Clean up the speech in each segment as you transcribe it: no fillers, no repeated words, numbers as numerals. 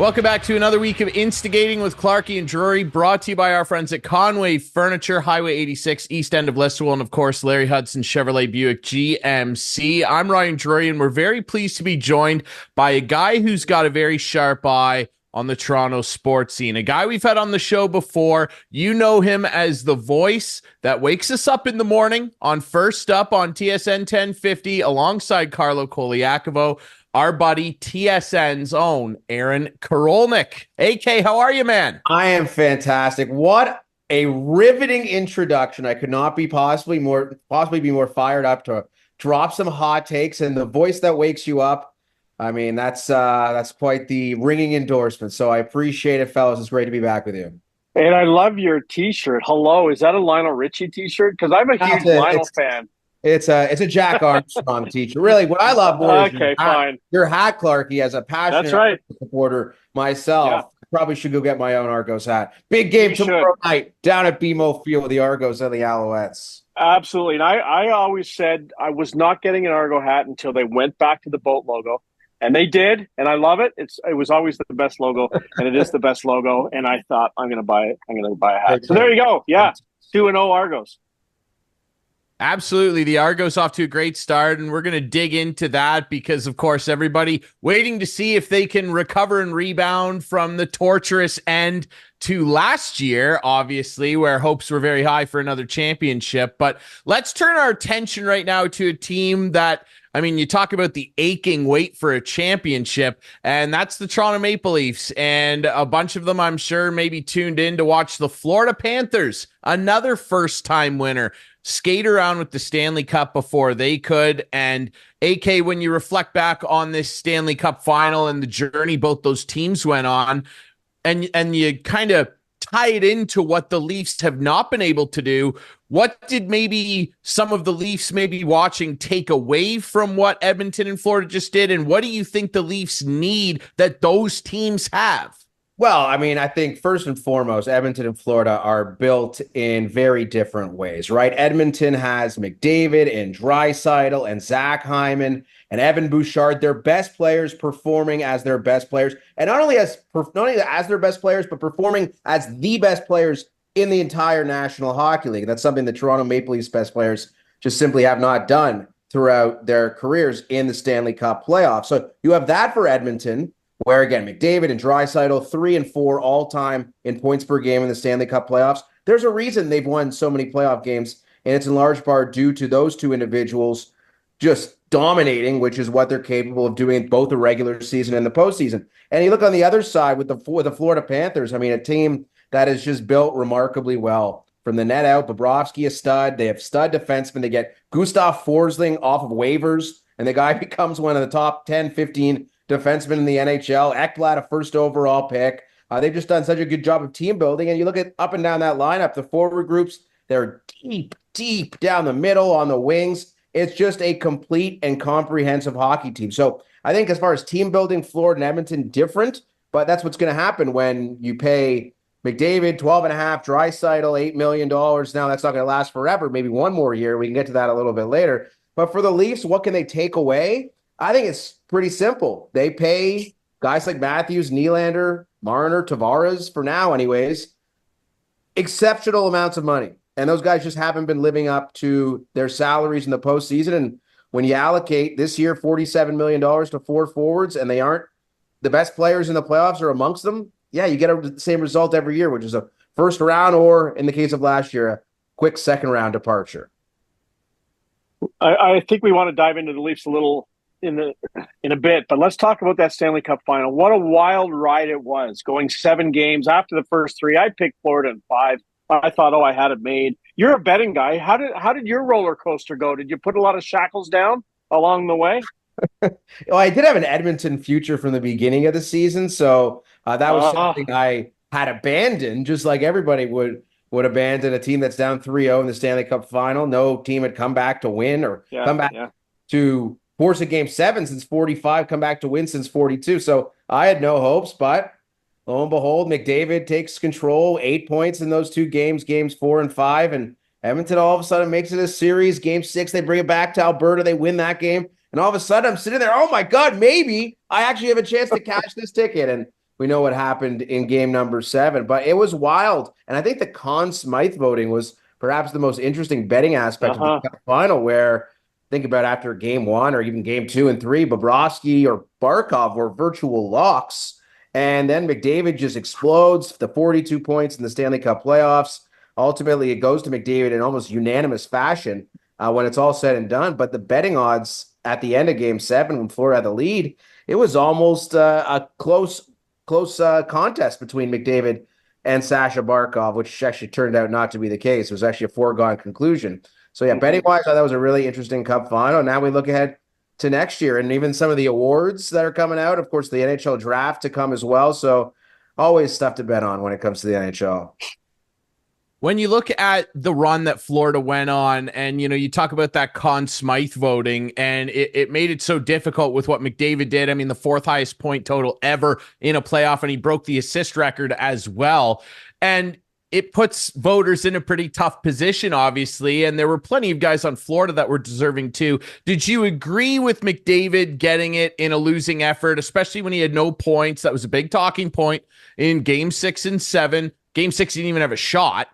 Welcome back to another week of Instigating with Clarkey and Drury, brought to you by our friends at Conway Furniture, Highway 86, east end of Listowel, and of course, Larry Hudson Chevrolet Buick GMC. I'm Ryan Drury, and we're very pleased to be joined by a guy who's got a very sharp eye on the Toronto sports scene, a guy we've had on the show before. You know him as the voice that wakes us up in the morning on First Up on TSN 1050 alongside Carlo Colaiacovo. Our buddy TSN's own Aaron Korolnek. AK, how are you, man? I am fantastic. What a riveting introduction. I could not be possibly be more fired up to drop some hot takes, and the voice that wakes you up. I mean, that's quite the ringing endorsement. So I appreciate it, fellas. It's great to be back with you. And I love your t-shirt. Hello, is that a Lionel Richie t-shirt? Because I'm a huge Lionel fan. It's a Jack Armstrong teacher. Really, what I love more is your hat, Clarkey, as a passionate supporter myself. Yeah. I probably should go get my own Argos hat. Big game tomorrow night down at BMO Field with the Argos and the Alouettes. Absolutely. And I always said I was not getting an Argo hat until they went back to the boat logo. And they did, and I love it. It was always the best logo, and it is the best logo. And I thought, I'm going to buy it. I'm going to buy a hat. So there you go. Yeah, 2-0 Argos. Absolutely. The Argos off to a great start, and we're going to dig into that because, of course, everybody waiting to see if they can recover and rebound from the torturous end to last year, obviously, where hopes were very high for another championship. But let's turn our attention right now to a team that, I mean, you talk about the aching wait for a championship, and that's the Toronto Maple Leafs. And a bunch of them, I'm sure, maybe tuned in to watch the Florida Panthers, another first-time winner, skate around with the Stanley Cup before they could. And AK, when you reflect back on this Stanley Cup final and the journey both those teams went on, and you kind of tie it into what the Leafs have not been able to do, what did maybe some of the Leafs maybe watching take away from what Edmonton and Florida just did? And what do you think the Leafs need that those teams have? Well, I mean, I think first and foremost, Edmonton and Florida are built in very different ways, right? Edmonton has McDavid and Draisaitl and Zach Hyman and Evan Bouchard, their best players performing as their best players. And not only as their best players, but performing as the best players in the entire National Hockey League. That's something the Toronto Maple Leafs best players just simply have not done throughout their careers in the Stanley Cup playoffs. So you have that for Edmonton, where, again, McDavid and Draisaitl, 3 and 4 all-time in points per game in the Stanley Cup playoffs. There's a reason they've won so many playoff games, and it's in large part due to those two individuals just dominating, which is what they're capable of doing both the regular season and the postseason. And you look on the other side with the Florida Panthers, I mean, a team that is just built remarkably well. From the net out, Bobrovsky a stud. They have stud defensemen. They get Gustav Forsling off of waivers, and the guy becomes one of the top 10, 15 defenseman in the NHL. Ekblad, a first overall pick. They've just done such a good job of team building. And you look at up and down that lineup, the forward groups, they're deep down the middle on the wings. It's just a complete and comprehensive hockey team. So I think as far as team building, Florida and Edmonton, different, but that's what's going to happen when you pay McDavid 12.5, Draisaitl $8 million. Now that's not going to last forever, maybe one more year. We can get to that a little bit later. But for the Leafs, what can they take away? I think it's pretty simple. They pay guys like Matthews, Nylander, Marner, Tavares, for now anyways, exceptional amounts of money. And those guys just haven't been living up to their salaries in the postseason. And when you allocate this year $47 million to 4 forwards and they aren't the best players in the playoffs or amongst them, yeah, you get the same result every year, which is a first round or, in the case of last year, a quick second round departure. I think we want to dive into the Leafs a little in a bit, but let's talk about that Stanley Cup final. What a wild ride it was, going 7 games. After the first 3, I picked Florida in 5. I thought, I had it made. You're a betting guy. How did your roller coaster go? Did you put a lot of shackles down along the way? Well, I did have an Edmonton future from the beginning of the season, so that was something I had abandoned, just like everybody would abandon a team that's down 3-0 in the Stanley Cup final. No team had come back to win or come back to force a game 7 since 45, come back to win since 42. So I had no hopes, but lo and behold, McDavid takes control, 8 points in those 2 games, games 4 and 5, and Edmonton all of a sudden makes it a series. Game 6, they bring it back to Alberta, they win that game, and all of a sudden I'm sitting there, oh my God, maybe I actually have a chance to cash this ticket. And we know what happened in game number 7, but it was wild. And I think the Conn Smythe voting was perhaps the most interesting betting aspect of the final, where think about after game 1 or even game 2 and 3, Bobrovsky or Barkov were virtual locks. And then McDavid just explodes the 42 points in the Stanley Cup playoffs. Ultimately, it goes to McDavid in almost unanimous fashion when it's all said and done. But the betting odds at the end of game 7, when Florida had the lead, it was almost a close contest between McDavid and Sasha Barkov, which actually turned out not to be the case. It was actually a foregone conclusion. So yeah, betting-wise, I thought that was a really interesting Cup final. Now we look ahead to next year and even some of the awards that are coming out. Of course, the NHL draft to come as well. So always stuff to bet on when it comes to the NHL. When you look at the run that Florida went on, and you talk about that Conn Smythe voting, and it made it so difficult with what McDavid did. I mean, the 4th highest point total ever in a playoff, and he broke the assist record as well. And it puts voters in a pretty tough position, obviously, and there were plenty of guys on Florida that were deserving too. Did you agree with McDavid getting it in a losing effort, especially when he had no points? That was a big talking point in game 6 and 7. Game 6 didn't even have a shot.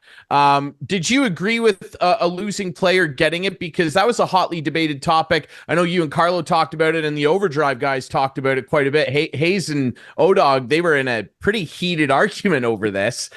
Did you agree with a losing player getting it? Because that was a hotly debated topic. I know you and Carlo talked about it, and the Overdrive guys talked about it quite a bit. Hayes and Odog, they were in a pretty heated argument over this.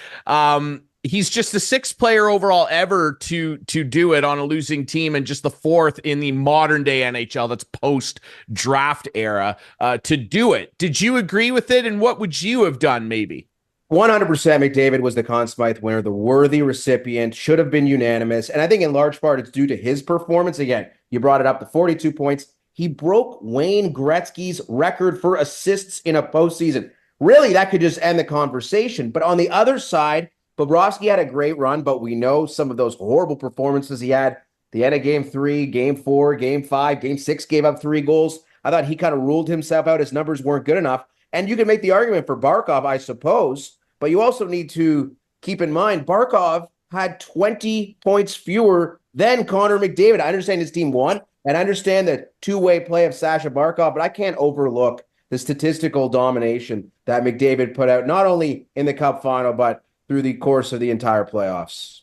He's just the 6th player overall ever to do it on a losing team, and just the 4th in the modern day NHL, that's post-draft era, to do it. Did you agree with it, and what would you have done maybe? 100% McDavid was the Conn Smythe winner, the worthy recipient, should have been unanimous. And I think in large part it's due to his performance. Again, you brought it up, the 42 points. He broke Wayne Gretzky's record for assists in a postseason. Really, that could just end the conversation. But on the other side, Bobrovsky had a great run, but we know some of those horrible performances he had. The end of game 3, game 4, game 5, game 6 gave up 3 goals. I thought he kind of ruled himself out. His numbers weren't good enough. And you can make the argument for Barkov, I suppose. But you also need to keep in mind, Barkov had 20 points fewer than Connor McDavid. I understand his team won, and I understand the two-way play of Sasha Barkov, but I can't overlook the statistical domination that McDavid put out, not only in the Cup final, but through the course of the entire playoffs.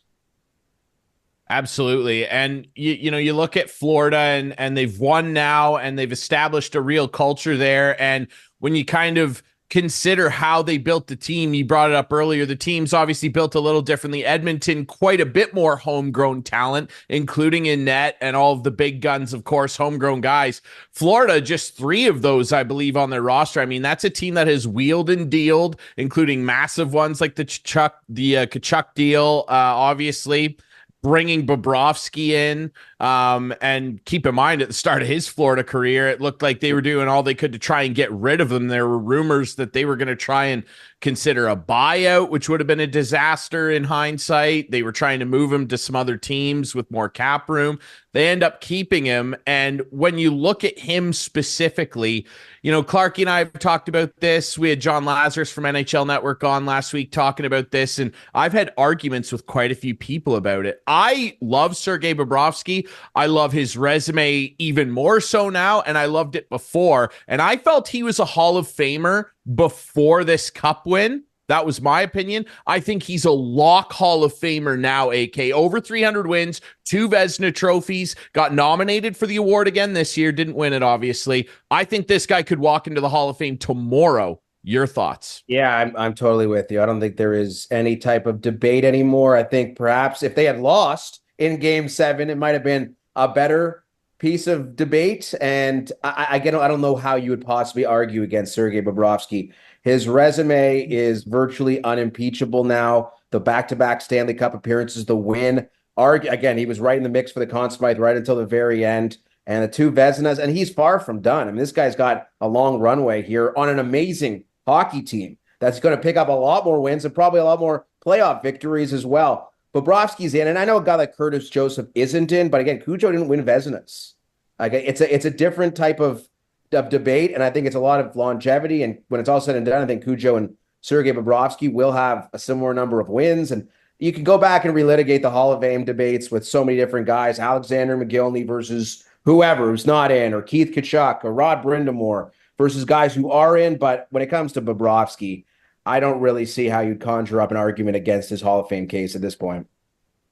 Absolutely. And you look at Florida and they've won now, and they've established a real culture there. And when you kind of consider how they built the team, you brought it up earlier, the team's obviously built a little differently. Edmonton, quite a bit more homegrown talent, including in net, and all of the big guns, of course, homegrown guys. Florida, just 3 of those, I believe, on their roster. I mean, that's a team that has wheeled and dealed, including massive ones like the Tkachuk deal, obviously. Bringing Bobrovsky in, and keep in mind, at the start of his Florida career, it looked like they were doing all they could to try and get rid of him. There were rumors that they were going to try and consider a buyout, which would have been a disaster in hindsight. They were trying to move him to some other teams with more cap room. They end up keeping him. And when you look at him specifically, Clarkey and I have talked about this. We had John Lazarus from NHL Network on last week talking about this, and I've had arguments with quite a few people about it. I love Sergei Bobrovsky. I love his resume even more so now, and I loved it before. And I felt he was a Hall of Famer before this Cup win. That was my opinion. I think he's a lock Hall of Famer now, AK. Over 300 wins, 2 Vezina trophies, got nominated for the award again this year, didn't win it, obviously. I think this guy could walk into the Hall of Fame tomorrow. Your thoughts? Yeah, I'm totally with you. I don't think there is any type of debate anymore. I think perhaps if they had lost in game 7, it might have been a better piece of debate. And I don't know how you would possibly argue against Sergei Bobrovsky. His resume is virtually unimpeachable now. The back-to-back Stanley Cup appearances, the win. Again, he was right in the mix for the Conn Smythe right until the very end. And the 2 Vezinas, and he's far from done. I mean, this guy's got a long runway here on an amazing hockey team that's going to pick up a lot more wins and probably a lot more playoff victories as well. Bobrovsky's in, and I know a guy like Curtis Joseph isn't in, but again, Cujo didn't win Vezinas. Like, it's a different type of debate, and I think it's a lot of longevity. And when it's all said and done, I think Cujo and Sergei Bobrovsky will have a similar number of wins. And you can go back and relitigate the Hall of Fame debates with so many different guys, Alexander McGillney versus whoever who's not in, or Keith Tkachuk or Rod Brindamore versus guys who are in. But when it comes to Bobrovsky, I don't really see how you'd conjure up an argument against his Hall of Fame case at this point.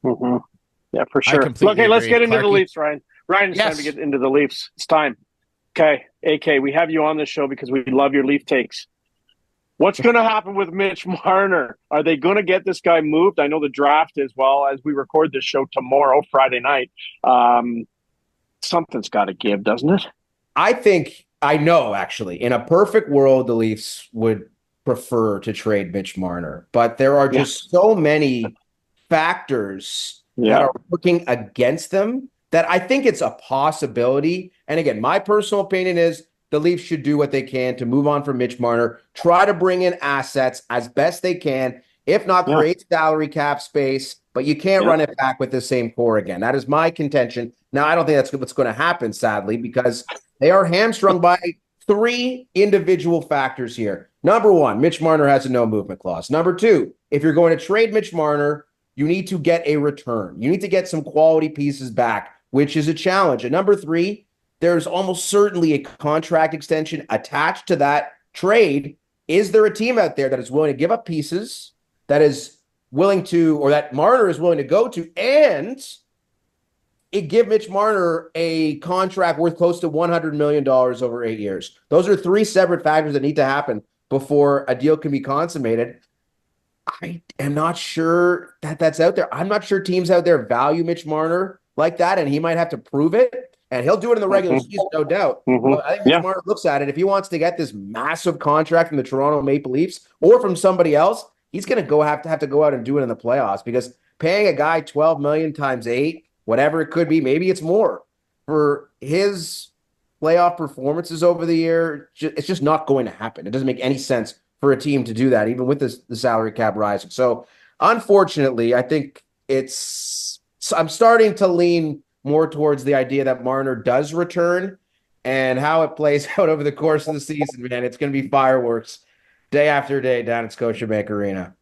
Mm-hmm. Yeah, for I sure. completely Okay, let's agree. get into the Clarkey? Leafs, Ryan. Ryan, it's time to get into the Leafs. It's time. Okay, AK, we have you on this show because we love your Leaf takes. What's going to happen with Mitch Marner? Are they going to get this guy moved? I know the draft is, well, as we record this show tomorrow, Friday night. Something's got to give, doesn't it? I know, actually. In a perfect world, the Leafs would prefer to trade Mitch Marner, but there are just so many factors that are working against them that I think it's a possibility. And again, my personal opinion is the Leafs should do what they can to move on from Mitch Marner, try to bring in assets as best they can, if not create salary cap space, but you can't run it back with the same core again. That is my contention. Now, I don't think that's what's going to happen, sadly, because they are hamstrung by three individual factors here. Number one, Mitch Marner has a no movement clause. Number two, if you're going to trade Mitch Marner, you need to get a return. You need to get some quality pieces back, which is a challenge. And number three, there's almost certainly a contract extension attached to that trade. Is there a team out there that is willing to give up pieces, that is willing to, or that Marner is willing to go to, and give Mitch Marner a contract worth close to $100 million over 8 years? Those are three separate factors that need to happen before a deal can be consummated. I am not sure that that's out there. I'm not sure teams out there value Mitch Marner like that, and he might have to prove it. And he'll do it in the regular season, no doubt. But I think Mitch Marner looks at it. If he wants to get this massive contract from the Toronto Maple Leafs or from somebody else, he's going to have to go out and do it in the playoffs, because paying a guy $12 million times 8, whatever it could be, maybe it's more, for his playoff performances over the year, it's just not going to happen. It doesn't make any sense for a team to do that, even with the salary cap rising. So, unfortunately, I think I'm starting to lean more towards the idea that Marner does return, and how it plays out over the course of the season, man. It's going to be fireworks day after day down at Scotiabank Arena.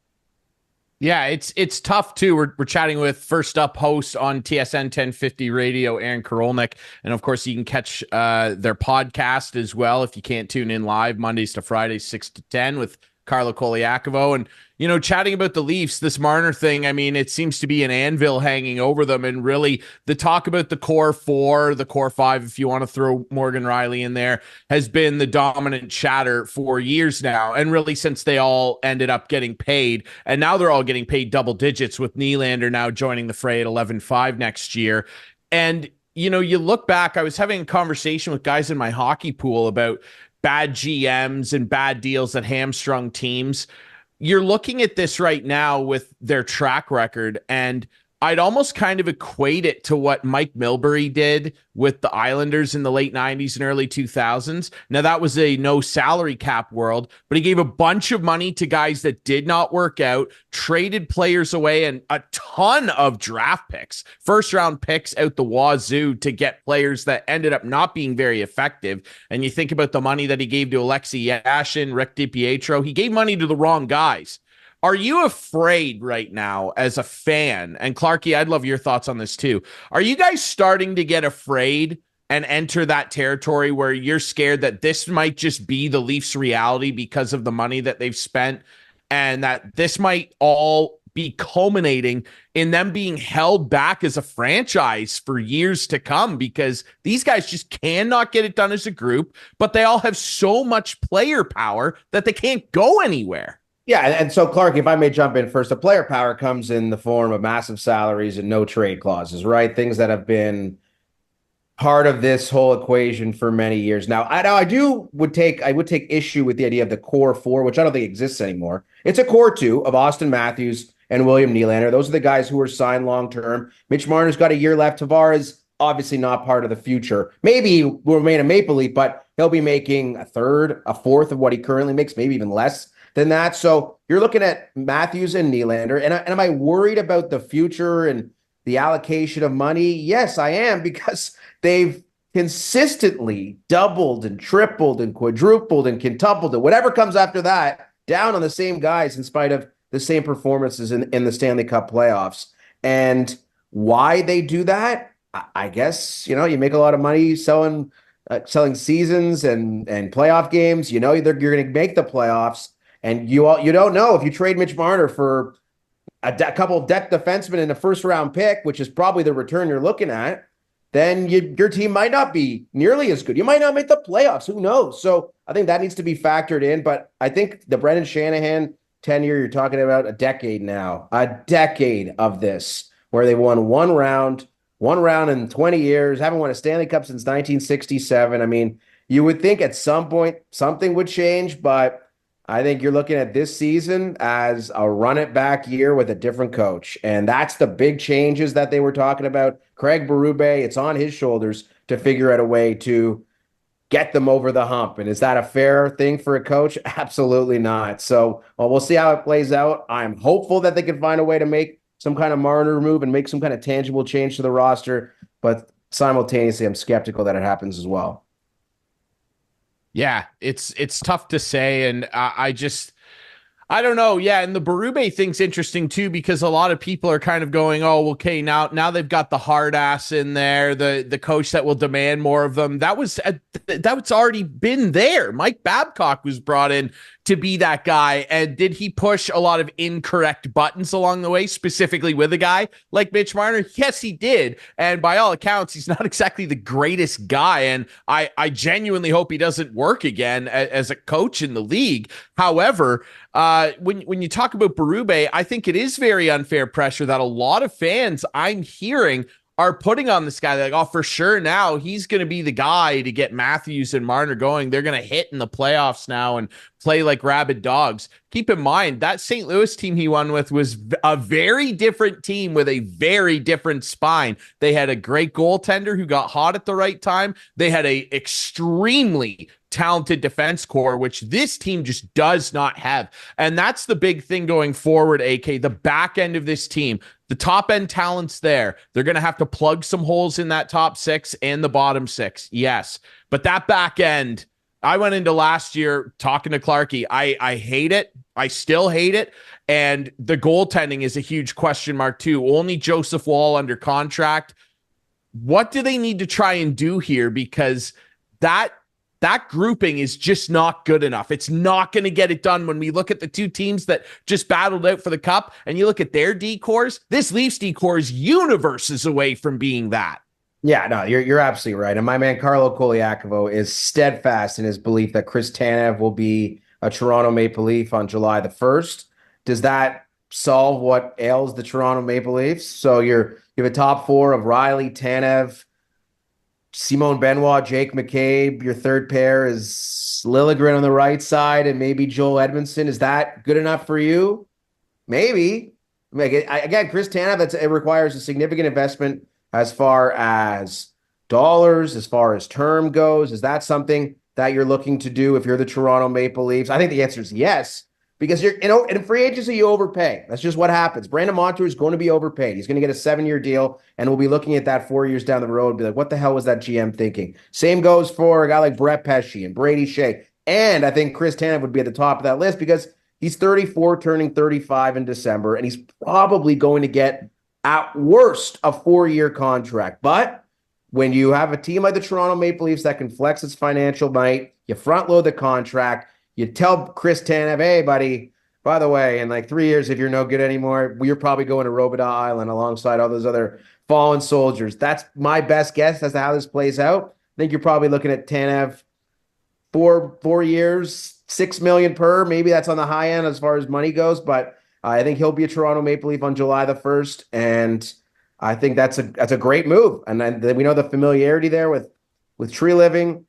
Yeah, it's tough too. We're chatting with first up host on TSN 1050 Radio, Aaron Korolnek, and of course you can catch their podcast as well if you can't tune in live Mondays to Fridays 6 to 10 with Carlo Colaiacovo. And chatting about the Leafs, this Marner thing, I mean, it seems to be an anvil hanging over them. And really, the talk about the core 4, the core 5, if you want to throw Morgan Rielly in there, has been the dominant chatter for years now. And really, since they all ended up getting paid, and now they're all getting paid double digits, with Nylander now joining the fray at 11.5 next year. And you look back, I was having a conversation with guys in my hockey pool about bad GMs and bad deals that hamstrung teams. You're looking at this right now with their track record, and I'd almost kind of equate it to what Mike Milbury did with the Islanders in the late 90s and early 2000s. Now, that was a no salary cap world, but he gave a bunch of money to guys that did not work out, traded players away, and a ton of draft picks, first-round picks out the wazoo to get players that ended up not being very effective. And you think about the money that he gave to Alexei Yashin, Rick DiPietro. He gave money to the wrong guys. Are you afraid right now as a fan? And Clarkey, I'd love your thoughts on this too. Are you guys starting to get afraid and enter that territory where you're scared that this might just be the Leafs' reality because of the money that they've spent, and that this might all be culminating in them being held back as a franchise for years to come, because these guys just cannot get it done as a group, but they all have so much player power that they can't go anywhere? Yeah, and so, Clark, if I may jump in first, the player power comes in the form of massive salaries and no trade clauses, right? Things that have been part of this whole equation for many years now. I would take issue with the idea of the core 4, which I don't think exists anymore. It's a core 2 of Auston Matthews and William Nylander. Those are the guys who are signed long-term. Mitch Marner's got a year left. Tavares, obviously not part of the future. Maybe he will remain a Maple Leaf, but he'll be making a third, a fourth of what he currently makes, maybe even less than that. So you're looking at Matthews and Nylander. And am I worried about the future and the allocation of money? Yes, I am, because they've consistently doubled and tripled and quadrupled and quintupled and whatever comes after that down on the same guys in spite of the same performances in the Stanley Cup playoffs. And why they do that, I guess, you make a lot of money selling seasons and playoff games. You're going to make the playoffs. And you don't know if you trade Mitch Marner for a couple of depth defensemen in a first-round pick, which is probably the return you're looking at, then your team might not be nearly as good. You might not make the playoffs. Who knows? So I think that needs to be factored in. But I think the Brendan Shanahan tenure, you're talking about a decade now, a decade of this, where they won one round in 20 years, haven't won a Stanley Cup since 1967. I mean, you would think at some point something would change, but I think you're looking at this season as a run it back year with a different coach. And that's the big changes that they were talking about. Craig Berube, it's on his shoulders to figure out a way to get them over the hump. And is that a fair thing for a coach? Absolutely not. So we'll see how it plays out. I'm hopeful that they can find a way to make some kind of Marner move and make some kind of tangible change to the roster. But simultaneously, I'm skeptical that it happens as well. Yeah, it's tough to say, and I don't know. Yeah, and the Berube thing's interesting too, because a lot of people are kind of going, "Oh, okay, now they've got the hard ass in there, the coach that will demand more of them." That's already been there. Mike Babcock was brought in to be that guy, and did he push a lot of incorrect buttons along the way, specifically with a guy like Mitch Marner? Yes, he did, and by all accounts, he's not exactly the greatest guy, and I genuinely hope he doesn't work again as a coach in the league. However, when you talk about Berube, I think it is very unfair pressure that a lot of fans I'm hearing are putting on this guy. They're like, oh, for sure now he's going to be the guy to get Matthews and Marner going. They're going to hit in the playoffs now and play like rabid dogs. Keep in mind that St. Louis team he won with was a very different team with a very different spine. They had a great goaltender who got hot at the right time. They had a extremely talented defense core, which this team just does not have. And that's the big thing going forward, AK. The back end of this team, the top end talent's there. They're going to have to plug some holes in that top six and the bottom six. Yes. But that back end, I went into last year talking to Clarkey. I hate it. I still hate it. And the goaltending is a huge question mark too. Only Joseph Woll under contract. What do they need to try and do here? Because that grouping is just not good enough. It's not going to get it done. When we look at the two teams that just battled out for the cup and you look at their D-cores, this Leafs D-core is universes away from being that. Yeah, no, you're absolutely right. And my man Carlo Colaiacovo is steadfast in his belief that Chris Tanev will be a Toronto Maple Leaf on July the 1st. Does that solve what ails the Toronto Maple Leafs? So you have a top four of Riley, Tanev, Simone Benoit, Jake McCabe. Your third pair is Liljegren on the right side and maybe Joel Edmondson. Is that good enough for you? Maybe. Again, Chris Tanev, it requires a significant investment as far as dollars, as far as term goes. Is that something that you're looking to do if you're the Toronto Maple Leafs? I think the answer is yes, because in free agency, you overpay. That's just what happens. Brandon Montour is going to be overpaid. He's going to get a 7-year deal, and we'll be looking at that 4 years down the road and be like, what the hell was that GM thinking? Same goes for a guy like Brett Pesce and Brady Shea. And I think Chris Tanev would be at the top of that list because he's 34, turning 35 in December, and he's probably going to get, at worst, a 4-year contract. But when you have a team like the Toronto Maple Leafs that can flex its financial might, you front load the contract, you tell Chris Tanev, hey, buddy, by the way, in like 3 years, if you're no good anymore, you're probably going to Robidas Island alongside all those other fallen soldiers. That's my best guess as to how this plays out. I think you're probably looking at Tanev 4 years, $6 million per. Maybe that's on the high end as far as money goes, but I think he'll be a Toronto Maple Leaf on July the 1st, and I think that's a great move. And then we know the familiarity there with Tree Living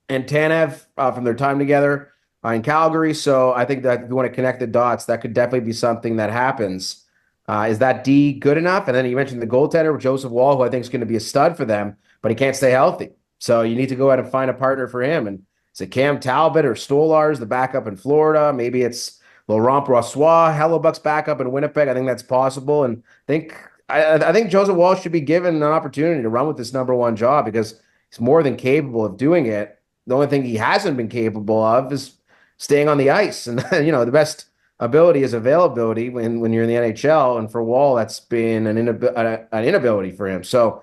and Tanev from their time together in Calgary. So I think that if you want to connect the dots, that could definitely be something that happens. Is that D good enough? And then you mentioned the goaltender, Joseph Woll, who I think is going to be a stud for them, but he can't stay healthy. So you need to go out and find a partner for him. And is it Cam Talbot or Stolarz, the backup in Florida? Maybe it's Laurent Brossoit, Hellebuck's backup in Winnipeg. I think that's possible. And I think Joseph Woll should be given an opportunity to run with this number one job because he's more than capable of doing it. The only thing he hasn't been capable of is staying on the ice. And, the best ability is availability when you're in the NHL. And for Woll, that's been an inability for him. So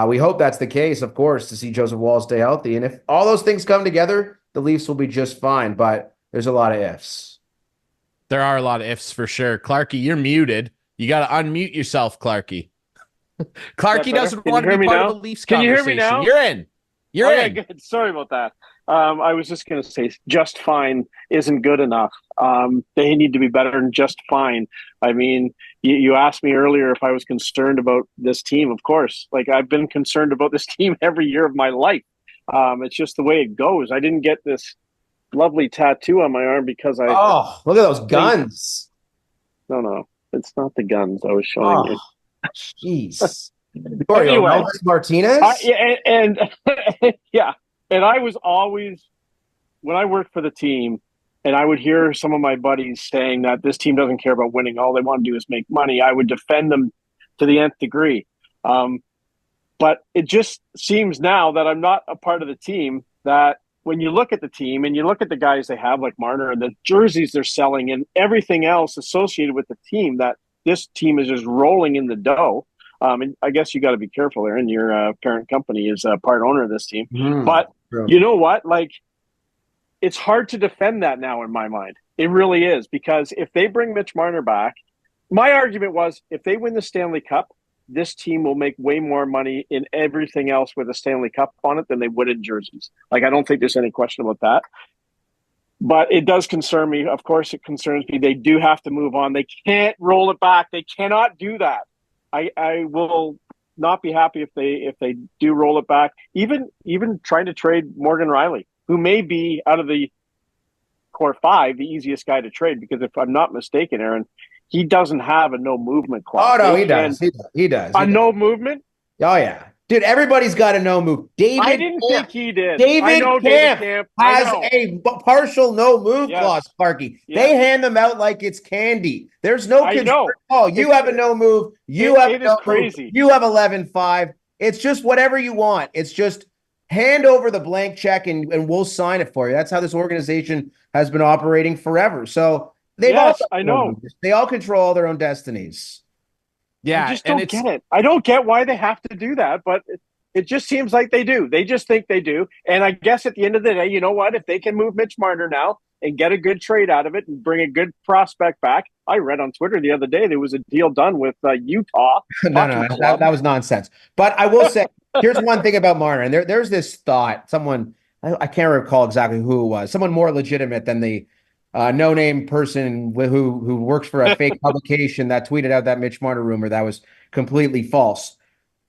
we hope that's the case, of course, to see Joseph Woll stay healthy. And if all those things come together, the Leafs will be just fine. But there's a lot of ifs. There are a lot of ifs for sure. Clarkey, you're muted. You got to unmute yourself, Clarkey. Clarkey doesn't want to be part of the Leafs conversation. Can you hear me now? You're in. You're in. Good. Sorry about that. I was just going to say just fine isn't good enough. They need to be better than just fine. I mean, you asked me earlier if I was concerned about this team. Of course, like I've been concerned about this team every year of my life. It's just the way it goes. I didn't get this lovely tattoo on my arm because I. Oh, look at those guns. No, it's not the guns I was showing you. Jeez. Anyway, Orelvis Martinez? Yeah. And I was always, when I worked for the team, and I would hear some of my buddies saying that this team doesn't care about winning, all they want to do is make money, I would defend them to the nth degree. But it just seems now that I'm not a part of the team that when you look at the team and you look at the guys they have like Marner and the jerseys they're selling and everything else associated with the team, that this team is just rolling in the dough. And I guess you got to be careful, Aaron. Your parent company is a part owner of this team. But true. You know what? Like, it's hard to defend that now in my mind. It really is, because if they bring Mitch Marner back, my argument was if they win the Stanley Cup, this team will make way more money in everything else with a Stanley Cup on it than they would in jerseys. Like, I don't think there's any question about that. But it does concern me. Of course, it concerns me. They do have to move on. They can't roll it back. They cannot do that. I will not be happy if they do roll it back. Even trying to trade Morgan Riley, who may be out of the core five, the easiest guy to trade, because if I'm not mistaken, Aaron, he doesn't have a no movement clause. Oh no, he does. He does. No movement? Oh yeah. Dude, everybody's got a no move. I didn't think he did. David Camp has a partial no move clause, Clarkey. Yes. They hand them out like it's candy. There's no control. Oh, you have a no move. You have no crazy move. You have 11-5. It's just whatever you want. It's just hand over the blank check and we'll sign it for you. That's how this organization has been operating forever. So they all control their own destinies. Yeah, I just don't get it. I don't get why they have to do that, but it just seems like they do. They just think they do. And I guess at the end of the day, you know what? If they can move Mitch Marner now and get a good trade out of it and bring a good prospect back. I read on Twitter the other day there was a deal done with Utah. No, that was nonsense. But I will say, here's one thing about Marner. And there's this thought, someone, I can't recall exactly who it was, someone more legitimate than the no-name person who works for a fake publication that tweeted out that Mitch Marner rumor that was completely false.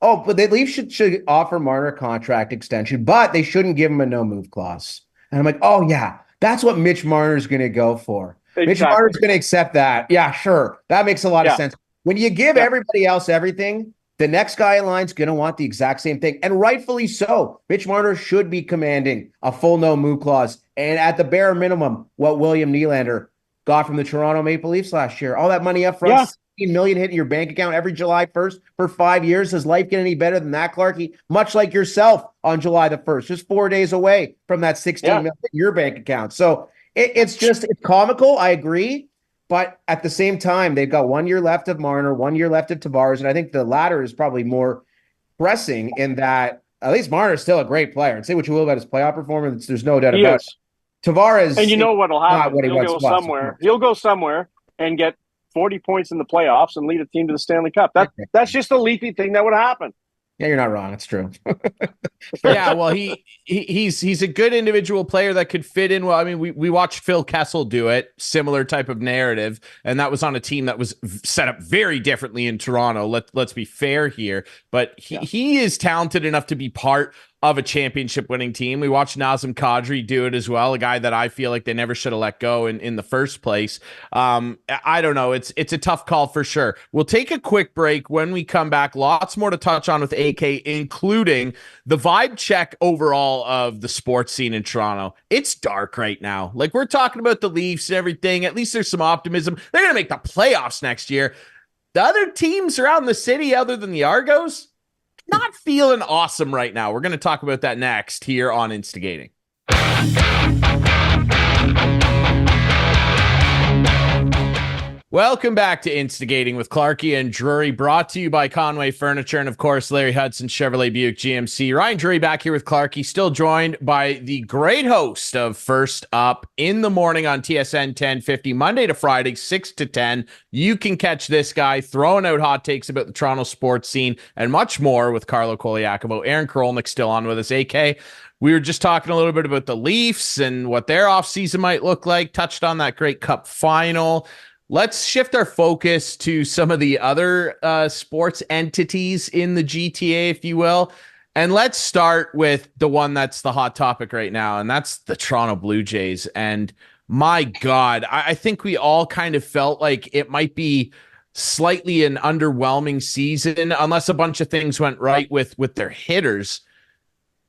Oh, but the Leafs should offer Marner a contract extension, but they shouldn't give him a no-move clause. And I'm like, oh, yeah, that's what Mitch Marner's going to go for. Exactly. Mitch Marner's going to accept that. Yeah, sure. That makes a lot of sense. When you give everybody else everything, the next guy in line's going to want the exact same thing, and rightfully so. Mitch Marner should be commanding a full no-move clause, and at the bare minimum, what William Nylander got from the Toronto Maple Leafs last year. All that money up front, $16 million hitting your bank account every July 1st for 5 years. Does life get any better than that, Clarkey? Much like yourself on July the 1st, just 4 days away from that $16 million in your bank account. So it's comical, I agree. But at the same time, they've got 1 year left of Marner, 1 year left of Tavares, and I think the latter is probably more pressing in that at least Marner is still a great player. And say what you will about his playoff performance, there's no doubt about it. Tavares, and you know what'll happen? He'll go somewhere. He'll go somewhere and get 40 points in the playoffs and lead a team to the Stanley Cup. That's just a Leafy thing that would happen. Yeah, you're not wrong. It's true. Yeah, well, he's a good individual player that could fit in. Well, I mean, we watched Phil Kessel do it, similar type of narrative, and that was on a team that was set up very differently in Toronto. Let's be fair here, but he is talented enough to be part of a championship winning team. We watched Nazem Kadri do it as well, a guy that I feel like they never should have let go in the first place. I don't know. It's a tough call for sure. We'll take a quick break. When we come back, lots more to touch on with AK, including the vibe check overall of the sports scene in Toronto. It's dark right now. Like, we're talking about the Leafs and everything. At least there's some optimism. They're going to make the playoffs next year. The other teams around the city, other than the Argos, not feeling awesome right now. We're going to talk about that next here on Instigating. Welcome back to Instigating with Clarkey and Drury, brought to you by Conway Furniture and, of course, Larry Hudson, Chevrolet Buick GMC. Ryan Drury back here with Clarkey, still joined by the great host of First Up in the morning on TSN 1050, Monday to Friday, 6 to 10. You can catch this guy throwing out hot takes about the Toronto sports scene and much more with Carlo Colaiacovo. Aaron Korolnek still on with us, AK. We were just talking a little bit about the Leafs and what their offseason might look like, touched on that great Cup final. Let's shift our focus to some of the other sports entities in the GTA, if you will. And let's start with the one that's the hot topic right now, and that's the Toronto Blue Jays. And my God, I think we all kind of felt like it might be slightly an underwhelming season unless a bunch of things went right with their hitters.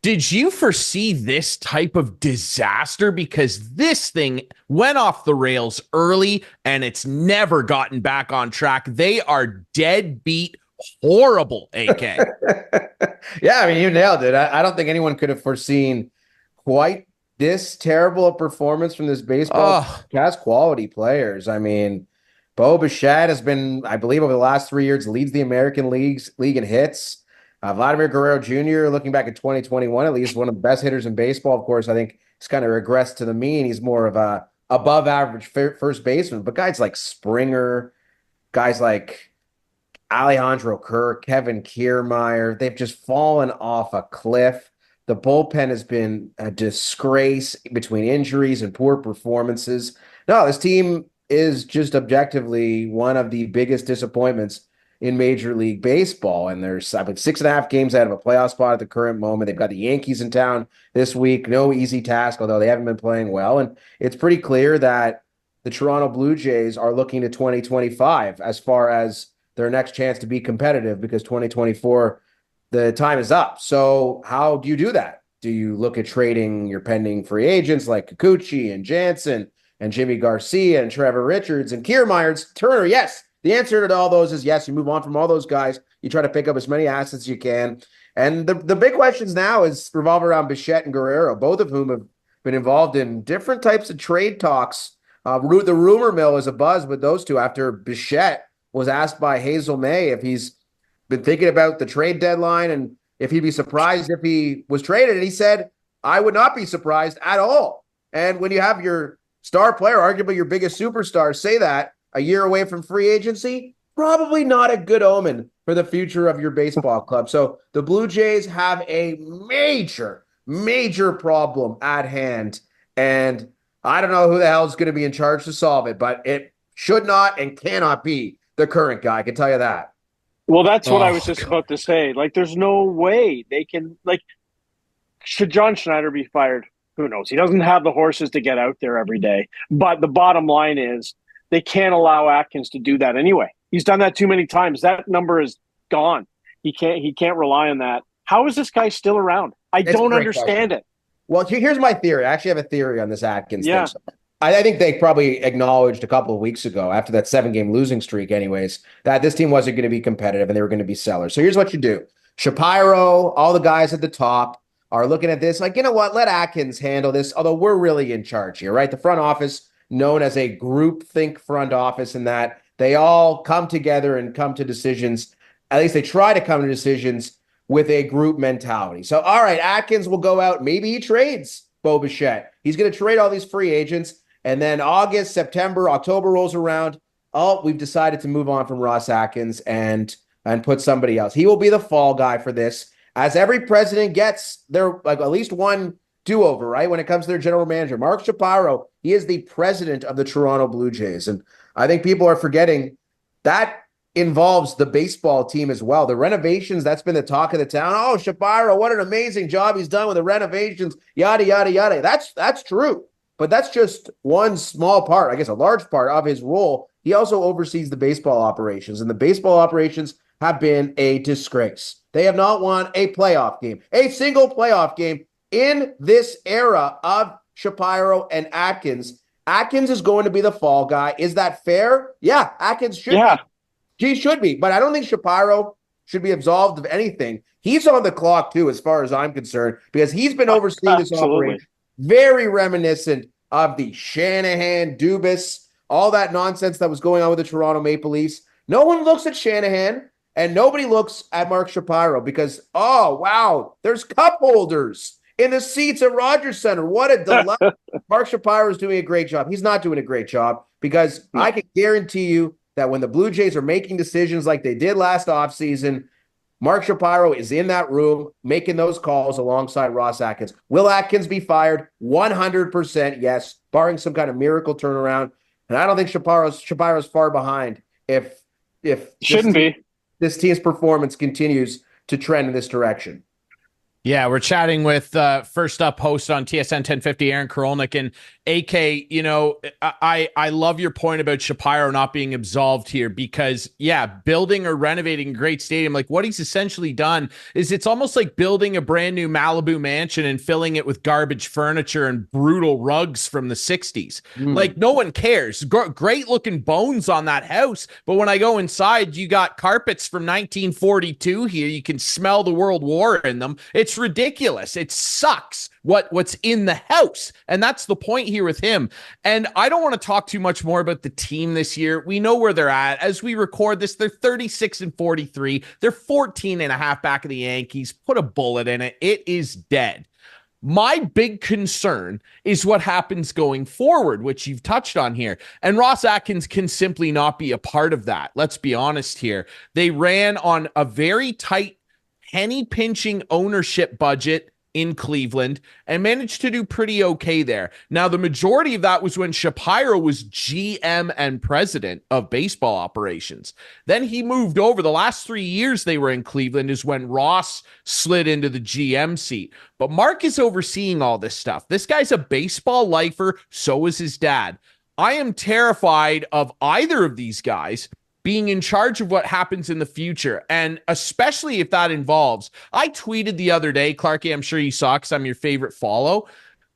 Did you foresee this type of disaster? Because this thing went off the rails early and it's never gotten back on track. They are deadbeat horrible, AK. Yeah, I mean, you nailed it. I don't think anyone could have foreseen quite this terrible a performance from this baseball cast quality players. I mean, Bo Bichette has been, I believe, over the last 3 years, leads the American League in hits. Vladimir Guerrero Jr., looking back at 2021, at least one of the best hitters in baseball. Of course, I think he's kind of regressed to the mean. He's more of a above average first baseman. But guys like Springer, guys like Alejandro Kirk, Kevin Kiermaier, they've just fallen off a cliff. The bullpen has been a disgrace between injuries and poor performances. No, this team is just objectively one of the biggest disappointments in Major League Baseball. And there's, I think, 6.5 games out of a playoff spot at the current moment. They've got the Yankees in town this week. No easy task, although they haven't been playing well. And it's pretty clear that the Toronto Blue Jays are looking to 2025 as far as their next chance to be competitive, because 2024, the time is up. So how do you do that? Do you look at trading your pending free agents like Kikuchi and Jansen and Jimmy Garcia and Trevor Richards and Kiermaier, Turner? Yes. The answer to all those is yes. You move on from all those guys. You try to pick up as many assets as you can. And the big questions now is revolve around Bichette and Guerrero, both of whom have been involved in different types of trade talks. The rumor mill is abuzz with those two after Bichette was asked by Hazel May if he's been thinking about the trade deadline and if he'd be surprised if he was traded. And he said, I would not be surprised at all. And when you have your star player, arguably your biggest superstar, say that a year away from free agency, probably not a good omen for the future of your baseball club. So the Blue Jays have a major, major problem at hand. And I don't know who the hell is going to be in charge to solve it, but it should not and cannot be the current guy. I can tell you that. Well, that's what I was just about to say. Like, there's no way they can, like, should John Schneider be fired? Who knows? He doesn't have the horses to get out there every day. But the bottom line is, they can't allow Atkins to do that anyway. He's done that too many times. That number is gone. He can't rely on that. How is this guy still around? I don't understand it. Well, here's my theory. I actually have a theory on this Atkins thing. So I think they probably acknowledged a couple of weeks ago, after that 7-game losing streak anyways, that this team wasn't going to be competitive and they were going to be sellers. So here's what you do. Shapiro, all the guys at the top are looking at this like, you know what, let Atkins handle this, although we're really in charge here, right? The front office, known as a group think front office, in that they all come together and come to decisions. At least they try to come to decisions with a group mentality. So, all right, Atkins will go out. Maybe he trades Bo Bichette. He's going to trade all these free agents. And then August, September, October rolls around. Oh, we've decided to move on from Ross Atkins and put somebody else. He will be the fall guy for this. As every president gets their, like, at least one do-over, right? When it comes to their general manager, Mark Shapiro, he is the president of the Toronto Blue Jays. And I think people are forgetting that involves the baseball team as well. The renovations, that's been the talk of the town. Oh, Shapiro, what an amazing job he's done with the renovations, yada, yada, yada. That's true. But that's just one small part, I guess a large part of his role. He also oversees the baseball operations, and the baseball operations have been a disgrace. They have not won a playoff game, a single playoff game in this era of Shapiro and Atkins. Atkins is going to be the fall guy. Is that fair? Yeah, Atkins should be. He should be. But I don't think Shapiro should be absolved of anything. He's on the clock, too, as far as I'm concerned, because he's been overseeing this operation. Very reminiscent of the Shanahan, Dubas, all that nonsense that was going on with the Toronto Maple Leafs, no one looks at Shanahan and nobody looks at Mark Shapiro because, oh, wow, there's cup holders in the seats at Rogers Center. What a delight. Mark Shapiro is doing a great job. He's not doing a great job because I can guarantee you that when the Blue Jays are making decisions like they did last offseason, Mark Shapiro is in that room making those calls alongside Ross Atkins. Will Atkins be fired? 100% yes, barring some kind of miracle turnaround. And I don't think Shapiro's far behind if this team's performance continues to trend in this direction. Yeah, we're chatting with first up host on TSN 1050, Aaron Korolnek. And AK, you know, I love your point about Shapiro not being absolved here because, yeah, building or renovating a great stadium, like what he's essentially done is it's almost like building a brand new Malibu mansion and filling it with garbage furniture and brutal rugs from the 60s. Like no one cares. Great looking bones on that house. But when I go inside, you got carpets from 1942 here. You can smell the World War in them. It's ridiculous. It sucks what's in the house. And that's the point here with him. And I don't want to talk too much more about the team this year. We know where they're at. As we record this, they're 36-43. They're 14 and a half back of the Yankees. Put a bullet in it. It is dead. My big concern is what happens going forward, which you've touched on here. And Ross Atkins can simply not be a part of that. Let's be honest here. They ran on a very tight penny pinching ownership budget in Cleveland and managed to do pretty okay there. Now, the majority of that was when Shapiro was GM and president of baseball operations. Then he moved over. The last 3 years they were in Cleveland is when Ross slid into the GM seat. But Mark is overseeing all this stuff. This guy's a baseball lifer. So is his dad. I am terrified of either of these guys being in charge of what happens in the future, and especially if that involves, I tweeted the other day, Clarkey, I'm sure you saw because I'm your favorite follow.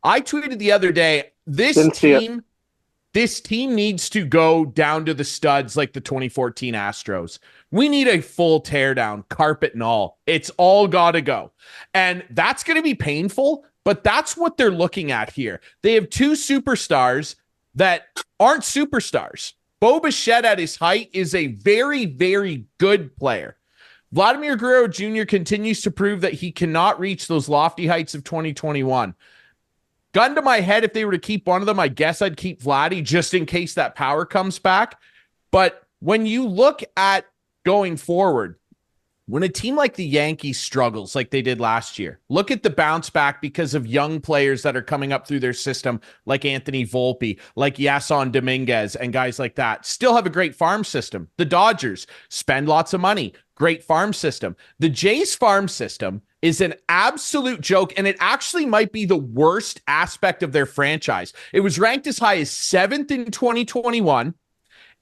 I tweeted the other day, this team needs to go down to the studs like the 2014 Astros. We need a full teardown, carpet and all. It's all got to go. And that's going to be painful, but that's what they're looking at here. They have two superstars that aren't superstars. Bo Bichette at his height is a very, very good player. Vladimir Guerrero Jr. continues to prove that he cannot reach those lofty heights of 2021. Gun to my head, if they were to keep one of them, I guess I'd keep Vladdy just in case that power comes back. But when you look at going forward, when a team like the Yankees struggles like they did last year, look at the bounce back because of young players that are coming up through their system, like Anthony Volpe, like Yason Dominguez, and guys like that. Still have a great farm system. The Dodgers spend lots of money. Great farm system. The Jays farm system is an absolute joke, and it actually might be the worst aspect of their franchise. It was ranked as high as 7th in 2021.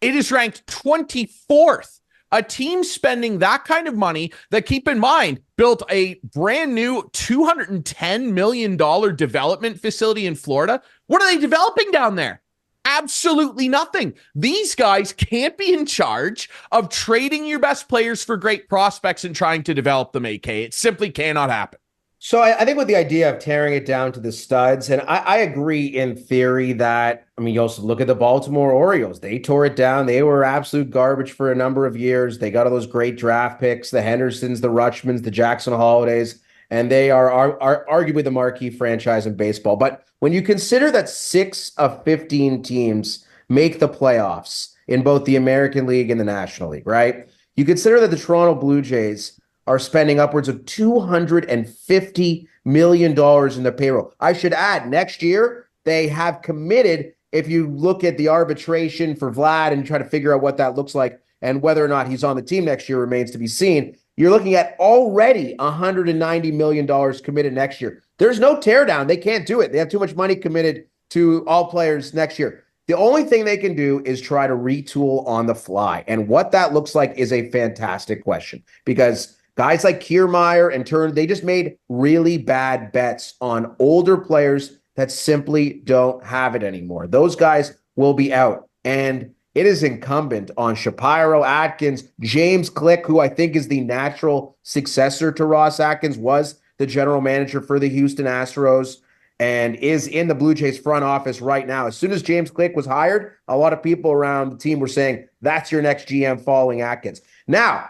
It is ranked 24th. A team spending that kind of money that, keep in mind, built a brand new $210 million development facility in Florida. What are they developing down there? Absolutely nothing. These guys can't be in charge of trading your best players for great prospects and trying to develop them, AK. It simply cannot happen. So I think with the idea of tearing it down to the studs, and I agree in theory that, I mean, you also look at the Baltimore Orioles. They tore it down. They were absolute garbage for a number of years. They got all those great draft picks, the Hendersons, the Rutschmans, the Jackson Holidays, and they are arguably the marquee franchise in baseball. But when you consider that 6 of 15 teams make the playoffs in both the American League and the National League, right? You consider that the Toronto Blue Jays are spending upwards of $250 million in their payroll. I should add, next year, they have committed, if you look at the arbitration for Vlad and try to figure out what that looks like and whether or not he's on the team next year remains to be seen, you're looking at already $190 million committed next year. There's no teardown. They can't do it. They have too much money committed to all players next year. The only thing they can do is try to retool on the fly. And what that looks like is a fantastic question, because guys like Kiermaier and Turner, they just made really bad bets on older players that simply don't have it anymore. Those guys will be out. And it is incumbent on Shapiro, Atkins, James Click, who I think is the natural successor to Ross Atkins, was the general manager for the Houston Astros. and is in the Blue Jays front office right now. As soon as James Click was hired, a lot of people around the team were saying, that's your next GM following Atkins. Now,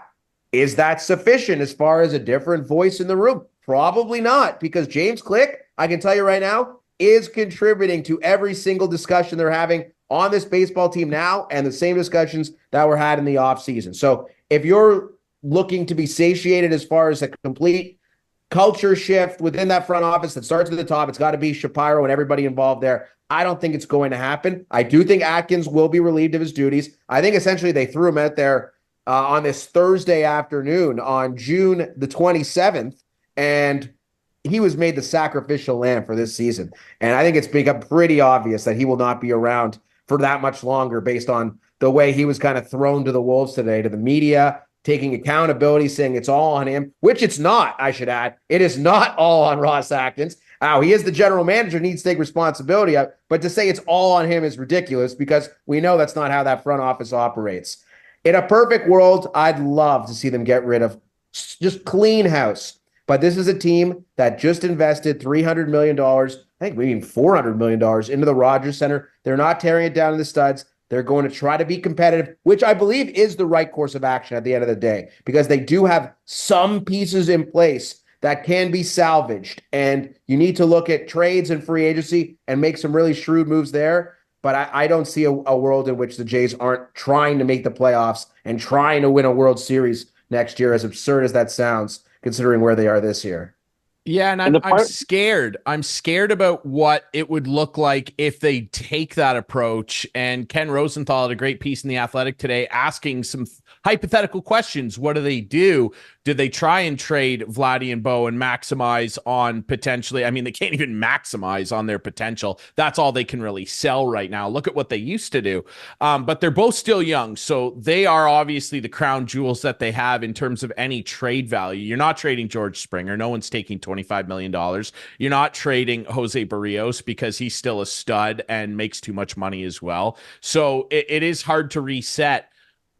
is that sufficient as far as a different voice in the room? Probably not, because James Click, I can tell you right now, is contributing to every single discussion they're having on this baseball team now, and the same discussions that were had in the offseason. So if you're looking to be satiated as far as a complete culture shift within that front office that starts at the top, it's got to be Shapiro and everybody involved there. I don't think it's going to happen. I do think Atkins will be relieved of his duties. I think essentially they threw him out there on this Thursday afternoon on June the 27th, and he was made the sacrificial lamb for this season. And I think it's become pretty obvious that he will not be around for that much longer based on the way he was kind of thrown to the wolves today, to the media, taking accountability, saying it's all on him, which it's not, I should add. It is not all on Ross Atkins. He is the general manager, needs to take responsibility. But to say it's all on him is ridiculous, because we know that's not how that front office operates. In a perfect world, I'd love to see them get rid of, just clean house. But this is a team that just invested $300 million, I think maybe $400 million into the Rogers Center. They're not tearing it down in the studs. They're going to try to be competitive, which I believe is the right course of action at the end of the day, because they do have some pieces in place that can be salvaged. And you need to look at trades and free agency and make some really shrewd moves there. But I don't see a world in which the Jays aren't trying to make the playoffs and trying to win a World Series next year, as absurd as that sounds, considering where they are this year. Yeah, and I'm scared. I'm scared about what it would look like if they take that approach. And Ken Rosenthal had a great piece in The Athletic today asking some hypothetical questions. What do they do? Did they try and trade Vladdy and Bo and maximize on potentially? I mean, they can't even maximize on their potential. That's all they can really sell right now. Look at what they used to do. But they're both still young. So they are obviously the crown jewels that they have in terms of any trade value. You're not trading George Springer. No one's taking $25 million. You're not trading Jose Barrios because he's still a stud and makes too much money as well. So it is hard to reset.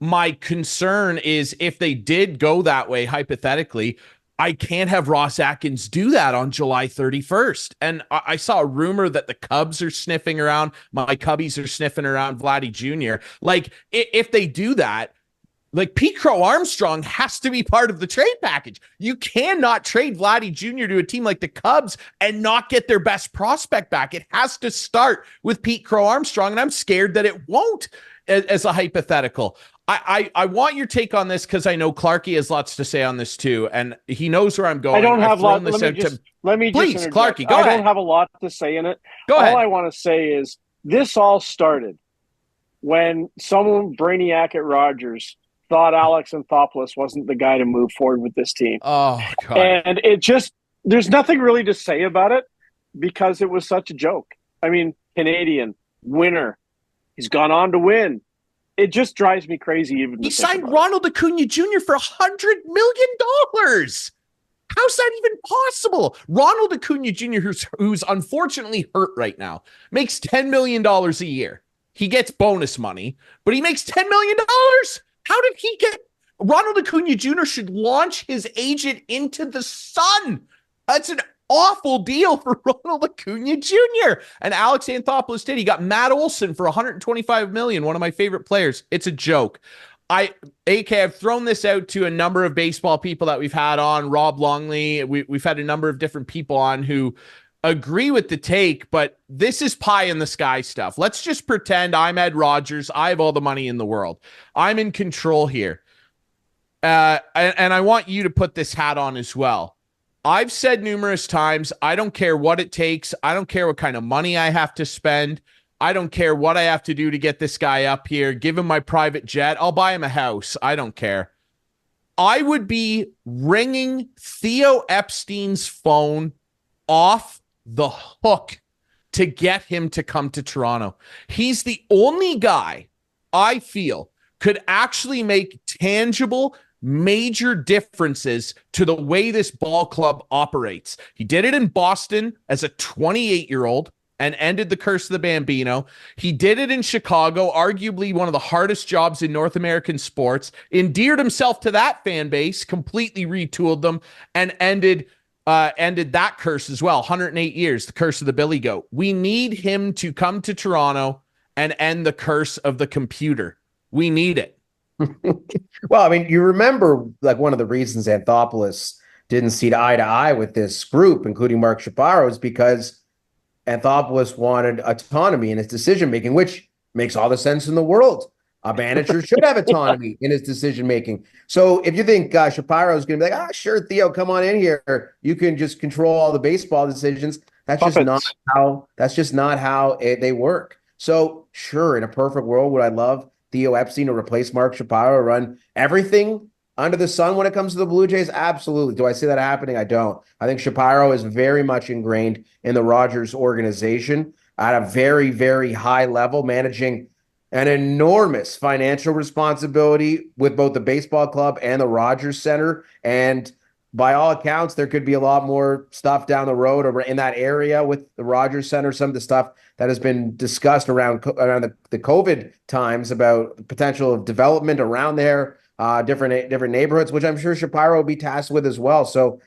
My concern is if they did go that way, hypothetically, I can't have Ross Atkins do that on July 31st. And I saw a rumor that the Cubs are sniffing around. My Cubbies are sniffing around Vladdy Jr. Like, if they do that, like, Pete Crow Armstrong has to be part of the trade package. You cannot trade Vladdy Jr. to a team like the Cubs and not get their best prospect back. It has to start with Pete Crow Armstrong, and I'm scared that it won't as a hypothetical. I want your take on this because I know Clarkey has lots to say on this too, and he knows where I'm going. I don't have a lot. Please, Clarkey, go ahead. I don't have a lot to say in it. Go ahead. All I want to say is this all started when someone brainiac at Rogers thought Alex Anthopoulos wasn't the guy to move forward with this team. Oh, God. And it just, there's nothing really to say about it because it was such a joke. I mean, Canadian, winner. He's gone on to win. It just drives me crazy. Even he signed Ronald Acuna Jr. for $100 million. How's that even possible? Ronald Acuna Jr., who's unfortunately hurt right now, makes $10 million a year. He gets bonus money, but he makes $10 million. How did he get? Ronald Acuna Jr. should launch his agent into the sun. That's an awful deal for Ronald Acuna Jr. And Alex Anthopoulos did. He got Matt Olson for $125 million, one of my favorite players. It's a joke. I've thrown this out to a number of baseball people that we've had on, Rob Longley. We've had a number of different people on who agree with the take, but this is pie in the sky stuff. Let's just pretend I'm Ed Rogers. I have all the money in the world. I'm in control here. And I want you to put this hat on as well. I've said numerous times, I don't care what it takes. I don't care what kind of money I have to spend. I don't care what I have to do to get this guy up here. Give him my private jet. I'll buy him a house. I don't care. I would be ringing Theo Epstein's phone off the hook to get him to come to Toronto. He's the only guy I feel could actually make tangible major differences to the way this ball club operates. He did it in Boston as a 28-year-old and ended the curse of the Bambino. He did it in Chicago, arguably one of the hardest jobs in North American sports, endeared himself to that fan base, completely retooled them, and ended ended that curse as well. 108 years, the curse of the Billy Goat. We need him to come to Toronto and end the curse of the computer. We need it. Well, I mean, you remember like one of the reasons Anthopoulos didn't see eye to eye with this group, including Mark Shapiro, is because Anthopoulos wanted autonomy in his decision making, which makes all the sense in the world. A manager should have autonomy in his decision making. So if you think Shapiro is going to be like, sure, Theo, come on in here, you can just control all the baseball decisions. That's just not how. That's just not how they work. So sure, in a perfect world, would I love Theo Epstein to replace Mark Shapiro, run everything under the sun when it comes to the Blue Jays? Absolutely. Do I see that happening? I don't. I think Shapiro is very much ingrained in the Rogers organization at a very, very high level, managing an enormous financial responsibility with both the baseball club and the Rogers Center. And by all accounts, there could be a lot more stuff down the road or in that area with the Rogers Center. Some of the stuff that has been discussed around the COVID times about the potential of development around there, different neighborhoods, which I'm sure Shapiro will be tasked with as well. So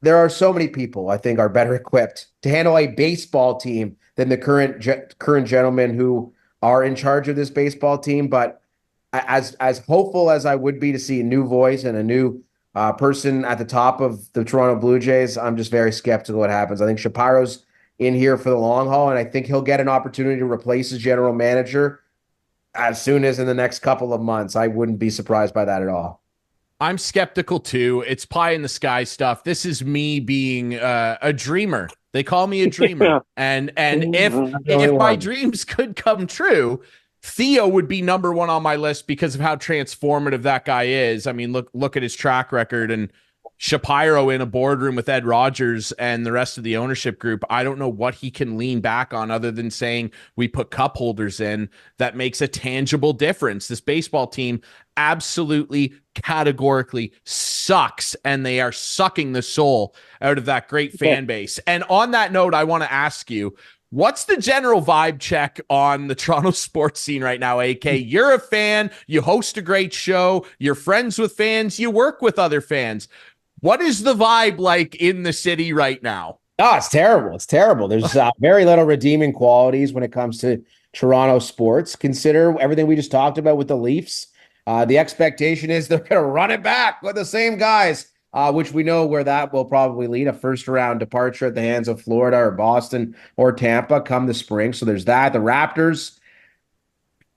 there are so many people I think are better equipped to handle a baseball team than the current gentlemen who are in charge of this baseball team. But as hopeful as I would be to see a new voice and a new person at the top of the Toronto Blue Jays, I'm just very skeptical what happens. I think Shapiro's in here for the long haul, and I think he'll get an opportunity to replace his general manager as soon as in the next couple of months. I wouldn't be surprised by that at all. I'm skeptical too. It's pie in the sky stuff. This is me being a dreamer. They call me a dreamer. Yeah. And if my dreams could come true, Theo would be number one on my list because of how transformative that guy is. I mean, look at his track record, and Shapiro in a boardroom with Ed Rogers and the rest of the ownership group. I don't know what he can lean back on other than saying we put cup holders in. That makes a tangible difference. This baseball team absolutely categorically sucks, and they are sucking the soul out of that great fan base. And on that note, I want to ask you, what's the general vibe check on the Toronto sports scene right now, AK? You're a fan, you host a great show, you're friends with fans, you work with other fans. What is the vibe like in the city right now? Oh, it's terrible. It's terrible. There's very little redeeming qualities when it comes to Toronto sports. Consider everything we just talked about with the Leafs. The expectation is they're going to run it back with the same guys, which we know where that will probably lead, a first-round departure at the hands of Florida or Boston or Tampa come the spring. So there's that. The Raptors,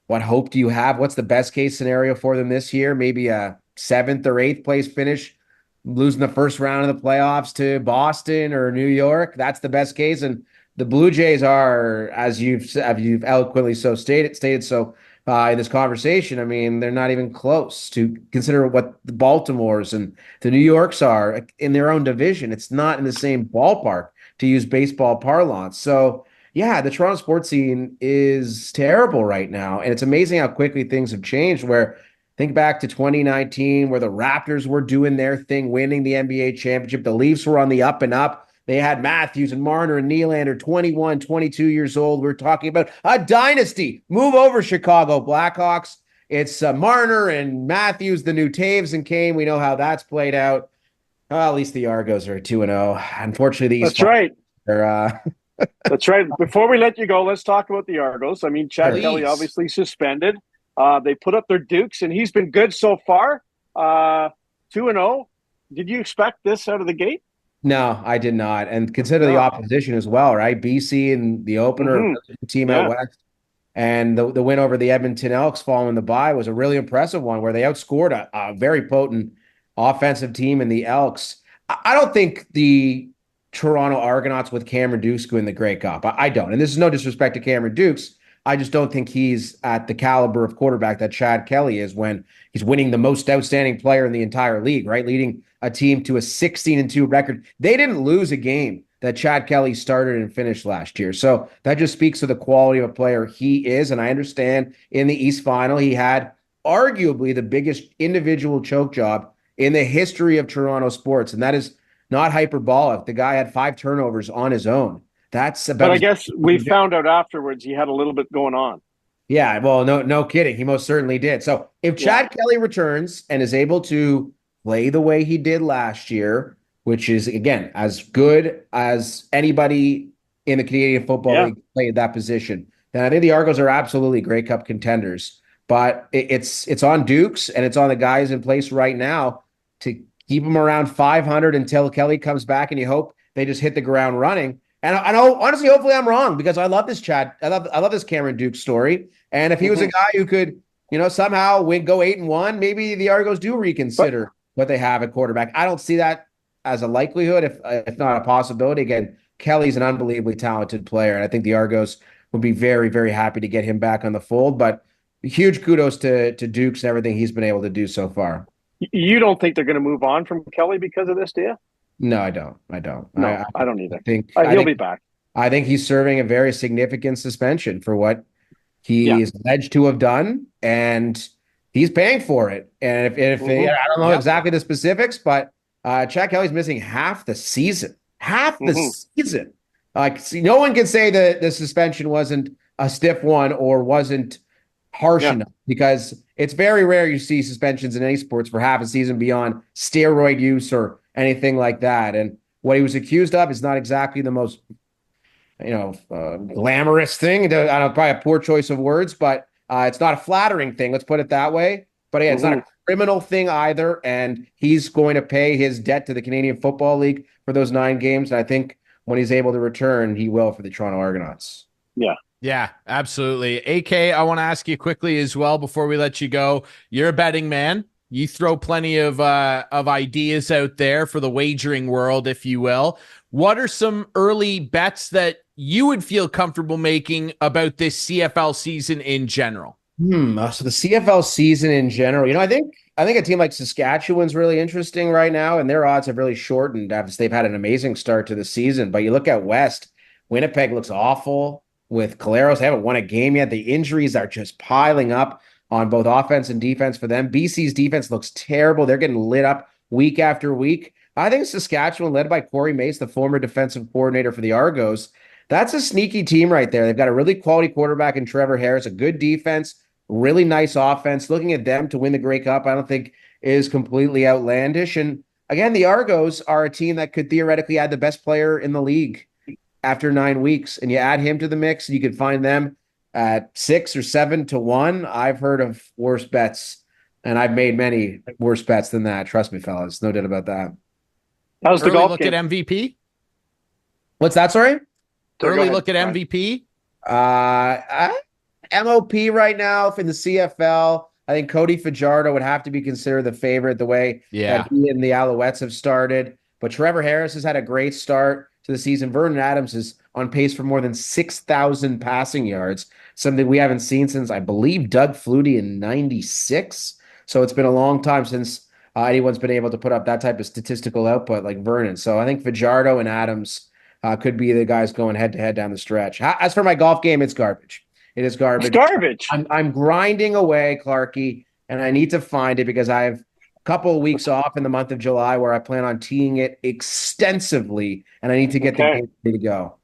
what hope do you have? What's the best-case scenario for them this year? Maybe a 7th or 8th place finish, losing the first round of the playoffs to Boston or New York. That's the best case. And the Blue Jays are, as you've eloquently so stated so in this conversation, I mean, they're not even close to consider what the Baltimores and the New Yorks are in their own division. It's not in the same ballpark, to use baseball parlance. So yeah, the Toronto sports scene is terrible right now. And it's amazing how quickly things have changed, where think back to 2019, where the Raptors were doing their thing, winning the NBA championship. The Leafs were on the up and up. They had Matthews and Marner and Nylander, 21, 22 years old. We're talking about a dynasty. Move over, Chicago Blackhawks. It's Marner and Matthews, the new Taves and Kane. We know how that's played out. At least the Argos are 2-0. Unfortunately, that's right. That's right. Before we let you go, let's talk about the Argos. I mean, Chad Kelly obviously suspended. They put up their dukes, and he's been good so far. 2-0. Did you expect this out of the gate? No, I did not. And consider the opposition as well, right? BC and the opener team out west. And the win over the Edmonton Elks following the bye was a really impressive one, where they outscored a very potent offensive team in the Elks. I don't think the Toronto Argonauts with Cameron Dukes win the Grey Cup. I don't. And this is no disrespect to Cameron Dukes. I just don't think he's at the caliber of quarterback that Chad Kelly is when he's winning the most outstanding player in the entire league, right? Leading a team to a 16-2 record. They didn't lose a game that Chad Kelly started and finished last year. So that just speaks to the quality of a player he is. And I understand in the East Final, he had arguably the biggest individual choke job in the history of Toronto sports. And that is not hyperbolic. The guy had 5 turnovers on his own. That's about. But I guess we found out afterwards he had a little bit going on. Yeah, well, no kidding. He most certainly did. So if Chad Kelly returns and is able to play the way he did last year, which is, again, as good as anybody in the Canadian Football League played that position. And I think the Argos are absolutely Grey Cup contenders. But it's on Dukes and it's on the guys in place right now to keep them around 500 until Kelly comes back, and you hope they just hit the ground running. And I know, honestly, hopefully I'm wrong, because I love this Chad. I love this Cameron Dukes story. And if he was a guy who could, somehow go 8-1, maybe the Argos do reconsider what they have at quarterback. I don't see that as a likelihood, if not a possibility. Again, Kelly's an unbelievably talented player, and I think the Argos would be very, very happy to get him back on the fold. But huge kudos to Dukes and everything he's been able to do so far. You don't think they're going to move on from Kelly because of this, do you? No, I don't. No, I don't either. I think he'll be back. I think he's serving a very significant suspension for what he is alleged to have done, and he's paying for it. And if I don't know exactly the specifics, but Chad Kelly's missing half the season. Season. No one can say that the suspension wasn't a stiff one or wasn't harsh enough, because it's very rare you see suspensions in any sports for half a season beyond steroid use or anything like that. And what he was accused of is not exactly the most, glamorous thing. I don't know, probably a poor choice of words, but it's not a flattering thing. Let's put it that way. But yeah, it's not a criminal thing either. And he's going to pay his debt to the Canadian Football League for those 9 games. And I think when he's able to return, he will for the Toronto Argonauts. Yeah. Yeah, absolutely. AK, I want to ask you quickly as well before we let you go. You're a betting man. You throw plenty of ideas out there for the wagering world, if you will. What are some early bets that you would feel comfortable making about this CFL season in general? So the CFL season in general, I think a team like Saskatchewan's really interesting right now, and their odds have really shortened after they've had an amazing start to the season. But you look at West, Winnipeg looks awful with Collaros. They haven't won a game yet. The injuries are just piling up on both offense and defense for them. BC's defense looks terrible. They're getting lit up week after week. I think Saskatchewan, led by Corey Mace, the former defensive coordinator for the Argos, that's a sneaky team right there. They've got a really quality quarterback in Trevor Harris, a good defense, really nice offense. Looking at them to win the Grey Cup, I don't think is completely outlandish. And again, the Argos are a team that could theoretically add the best player in the league after 9 weeks, and you add him to the mix, you could find them at 6 or 7 to 1. I've heard of worse bets, and I've made many worse bets than that. Trust me, fellas. No doubt about that. How's the early golf look game? At MVP? What's that, sorry? Early look at MVP? MOP right now in the CFL. I think Cody Fajardo would have to be considered the favorite the way that he and the Alouettes have started. But Trevor Harris has had a great start to the season. Vernon Adams is on pace for more than 6,000 passing yards, something we haven't seen since, I believe, Doug Flutie in 96. So it's been a long time since anyone's been able to put up that type of statistical output like Vernon. So I think Fajardo and Adams could be the guys going head-to-head down the stretch. As for my golf game, it's garbage. It is garbage. It's garbage. I'm grinding away, Clarkey, and I need to find it because I have couple of weeks off in the month of July where I plan on teeing it extensively, and I need to get the game ready to go.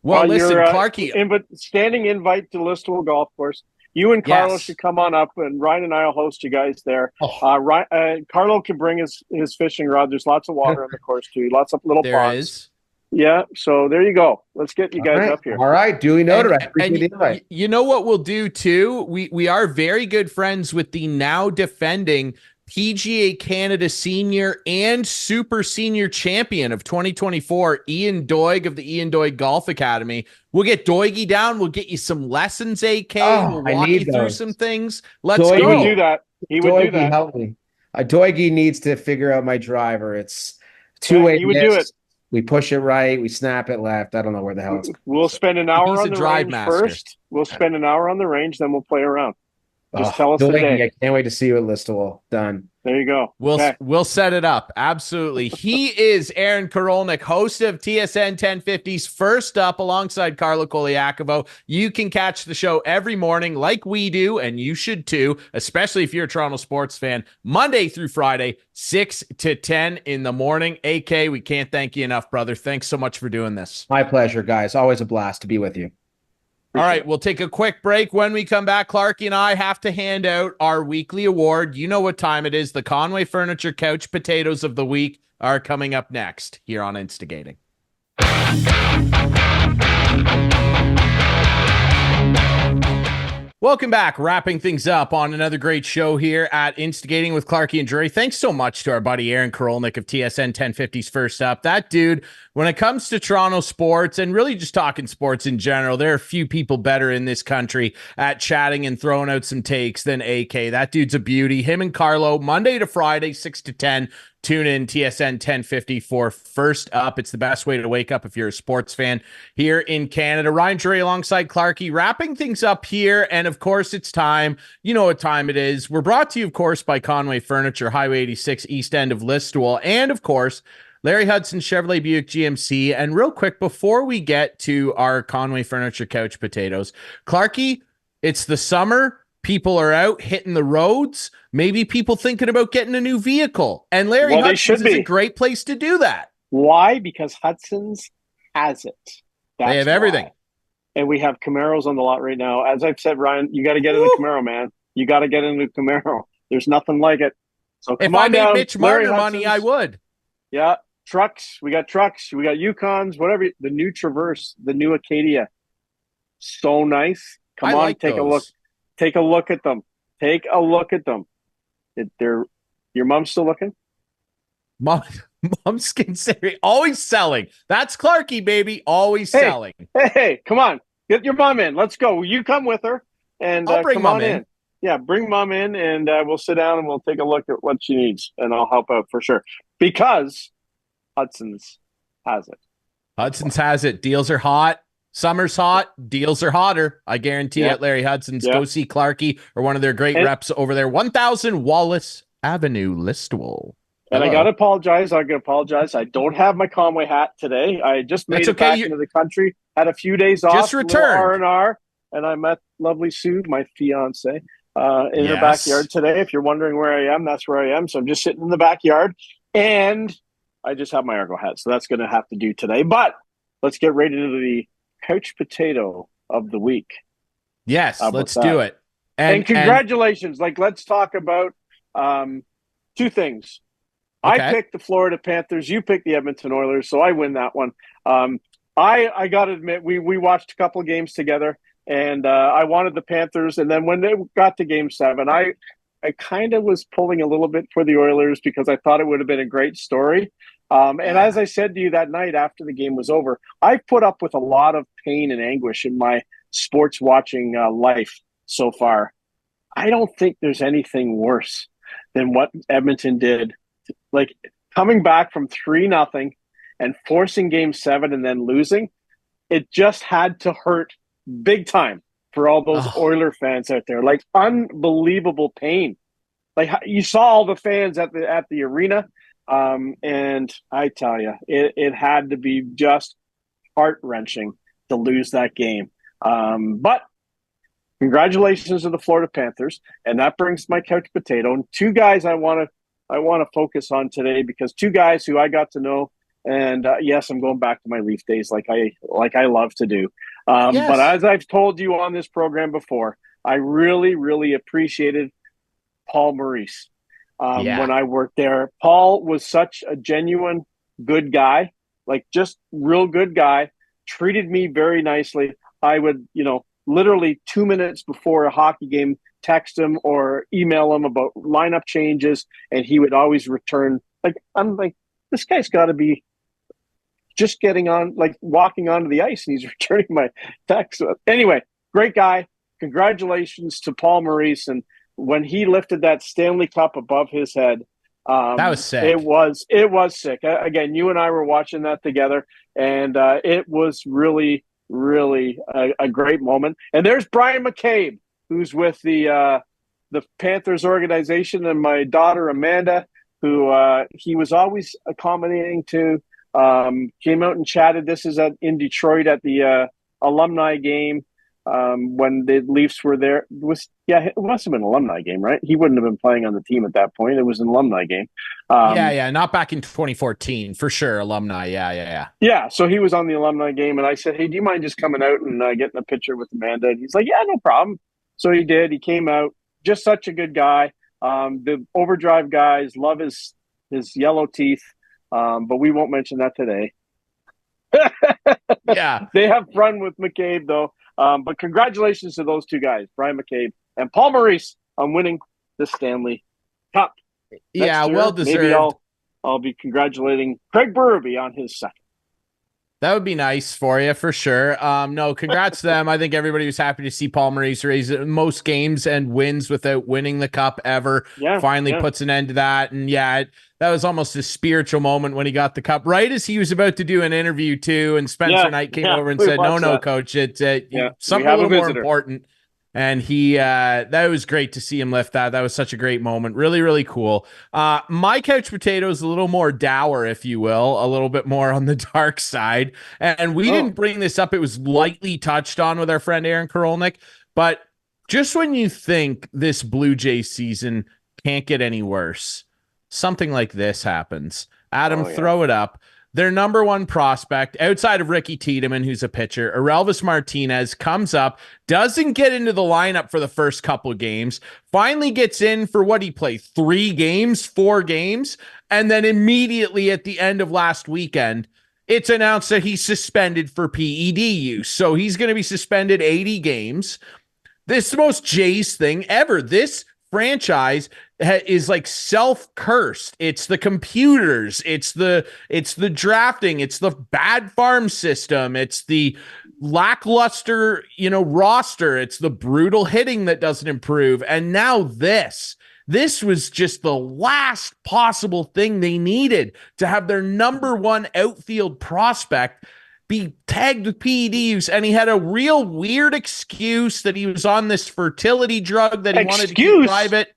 Well, listen, Clarkey. Standing invite to Listowel Golf Course. You and Carlo should come on up, and Ryan and I will host you guys there. Carlo can bring his fishing rod. There's lots of water on the course, too. Lots of little ponds. There is. Yeah, so there you go. Let's get you guys up here. All right, duly noted. I appreciate the invite. You know what we'll do, too? We are very good friends with the now defending PGA Canada Senior and Super Senior Champion of 2024, Ian Doig of the Ian Doig Golf Academy. We'll get Doigy down. We'll get you some lessons, AK. We'll walk you through some things. Let's go. He would do that. Doigy, do that. Help me. Doigy needs to figure out my driver. It's two-way. He would do it. We push it right. We snap it left. I don't know where the hell it's going. We'll spend an hour on the range first. We'll spend an hour on the range, then we'll play around. Just tell us the day. I can't wait to see you at Listowel. Done. There you go. We'll set it up. Absolutely. He is Aaron Korolnek, host of TSN 1050's First Up alongside Carlo Colaiacovo. You can catch the show every morning like we do, and you should too, especially if you're a Toronto sports fan, Monday through Friday, 6 to 10 in the morning. AK, we can't thank you enough, brother. Thanks so much for doing this. My pleasure, guys. Always a blast to be with you. All right, we'll take a quick break. When we come back, Clarkey and I have to hand out our weekly award. You know what time it is, the Conway Furniture Couch Potatoes of the Week. are coming up next here on Instigating. Welcome back. Wrapping things up on another great show here at Instigating with Clarkey and Drury. Thanks so much to our buddy Aaron Korolnek of TSN 1050's First Up. That dude, when it comes to Toronto sports and really just talking sports in general, there are few people better in this country at chatting and throwing out some takes than AK. That dude's a beauty. Him and Carlo, Monday to Friday, 6 to 10. Tune in TSN 1050 for First Up. It's the best way to wake up if you're a sports fan here in Canada. Ryan Drury alongside Clarkey, wrapping things up here. And of course, it's time. You know what time it is. We're brought to you, of course, by Conway Furniture, Highway 86, east end of Listowel. And of course, Larry Hudson, Chevrolet Buick GMC. And real quick, before we get to our Conway Furniture Couch Potatoes, Clarkey, it's the summer. People are out hitting the roads. Maybe people thinking about getting a new vehicle. And Larry Hudson's is a great place to do that. Why? Because Hudson's has it. They have everything. And we have Camaros on the lot right now. As I've said, Ryan, you got to get in a Camaro, man. You got to get in a Camaro. There's nothing like it. So come if on I made down, Mitch Marner money, I would. Yeah. Trucks. We got Yukons, whatever. The new Traverse, the new Acadia. So nice. Come on, take a look. Take a look at them. Take a look at them. Your mom's still looking? Mom's considering. Always selling. That's Clarkey, baby. Always selling. Hey, come on. Get your mom in. Let's go. You come with her. And I'll bring mom in. Yeah, bring mom in, and we'll sit down and we'll take a look at what she needs, and I'll help out for sure. Because Hudson's has it. Hudson's has it. Deals are hot. Summer's hot, deals are hotter. I guarantee it. Larry Hudson's. Go see Clarkey or one of their great reps over there. 1000 Wallace Avenue, Listowel. And I got to apologize. I don't have my Conway hat today. I just made it back into the country. Had a few days off. Just returned. R&R. And I met lovely Sue, my fiance, in her backyard today. If you're wondering where I am, that's where I am. So I'm just sitting in the backyard. And I just have my Argo hat. So that's going to have to do today. But let's get right into the couch potato of the week. Yes, let's do it. And congratulations. Let's talk about two things. Okay. I picked the Florida Panthers. You picked the Edmonton Oilers, so I win that one. I got to admit, we watched a couple of games together, and I wanted the Panthers. And then when they got to Game 7, I kind of was pulling a little bit for the Oilers because I thought it would have been a great story. And as I said to you that night after the game was over, I've put up with a lot of pain and anguish in my sports watching life so far. I don't think there's anything worse than what Edmonton did. Coming back from 3-0 and forcing Game 7 and then losing, it just had to hurt big time for all those Oiler fans out there. Unbelievable pain. You saw all the fans at the arena. And I tell you, it had to be just heart-wrenching to lose that game. But congratulations to the Florida Panthers, and that brings my couch potato. And two guys I want to focus on today, because two guys who I got to know, and yes, I'm going back to my Leaf days, like I love to do. Yes. But as I've told you on this program before, I really, really appreciated Paul Maurice. When I worked there. Paul was such a genuine good guy, just real good guy, treated me very nicely. I would, literally 2 minutes before a hockey game, text him or email him about lineup changes, and he would always return. I'm like, this guy's got to be just getting on, walking onto the ice, and he's returning my text. Anyway, great guy. Congratulations to Paul Maurice. And when he lifted that Stanley Cup above his head, that was sick. It was sick. Again, you and I were watching that together, and it was really, really a great moment. And there's Bryan McCabe, who's with the Panthers organization, and my daughter Amanda, who he was always accommodating to. Came out and chatted. This is in Detroit at the alumni game. When the Leafs were there, it must have been an alumni game, right? He wouldn't have been playing on the team at that point. It was an alumni game. Not back in 2014 for sure. Alumni, yeah. So he was on the alumni game, and I said, "Hey, do you mind just coming out and getting a picture with Amanda?" And he's like, "Yeah, no problem." So he did. He came out. Just such a good guy. The Overdrive guys love his yellow teeth. but we won't mention that today. Yeah. They have fun with McCabe, though. But congratulations to those two guys, Bryan McCabe and Paul Maurice, on winning the Stanley Cup. Yeah, Next year, well deserved. Maybe I'll be congratulating Craig Berube on his second. That would be nice for you, for sure. No, congrats to them. I think everybody was happy to see Paul Maurice raise most games and wins without winning the cup ever. Finally puts an end to that. And that was almost a spiritual moment when he got the cup, right as he was about to do an interview too. And Spencer Knight came over and said, no, coach, it's something a little more important. And that was great to see him lift that. That was such a great moment. Really, really cool. My couch potato is a little more dour, if you will, a little bit more on the dark side. And we didn't bring this up. It was lightly touched on with our friend Aaron Korolnek. But just when you think this Blue Jays season can't get any worse, something like this happens. Adam, throw it up. Their number one prospect, outside of Ricky Tiedemann, who's a pitcher, Orelvis Martinez, comes up, doesn't get into the lineup for the first couple of games, finally gets in for what he played, 4 games, and then immediately at the end of last weekend, it's announced that he's suspended for PED use. So he's going to be suspended 80 games. This is the most Jays thing ever. This franchise is like self-cursed. It's the computers, it's the drafting, it's the bad farm system, it's the lackluster roster, it's the brutal hitting that doesn't improve. And now this was just the last possible thing they needed to have their number one outfield prospect be tagged with PED use, and he had a real weird excuse that he was on this fertility drug that he wanted to keep private.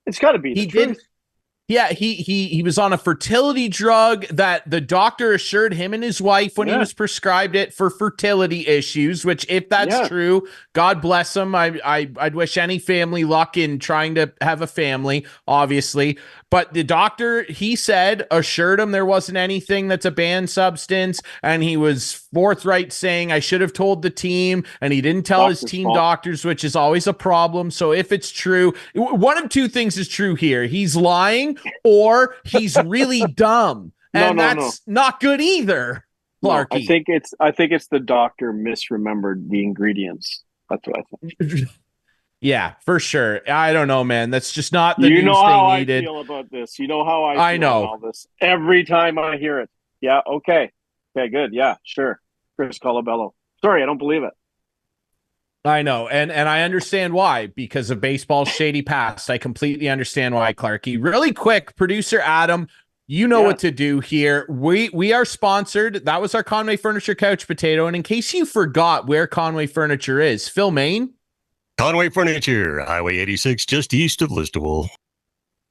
It's got to be the truth. Yeah, he was on a fertility drug that the doctor assured him and his wife when he was prescribed it for fertility issues, which if that's true, God bless him. I'd wish any family luck in trying to have a family, obviously. But the doctor, he said, assured him there wasn't anything that's a banned substance. And he was forthright saying, I should have told the team. And he didn't tell his team doctors, which is always a problem. So if it's true, one of two things is true here. He's lying or he's really dumb. And that's not good either, Clarkey. No, I think it's the doctor misremembered the ingredients. That's what I think. Yeah, for sure. I don't know, man. That's just not the news they needed. You know how I feel about this. You know how I feel about all this. Every time I hear it. Yeah, okay. Okay, good. Yeah, sure. Chris Colabello. Sorry, I don't believe it. I know, and I understand why, because of baseball's shady past. I completely understand why, Clarkey. Really quick, producer Adam, you know what to do here. We are sponsored. That was our Conway Furniture Couch Potato. And in case you forgot where Conway Furniture is, Phil Maine? Conway Furniture, Highway 86, just east of Listowel.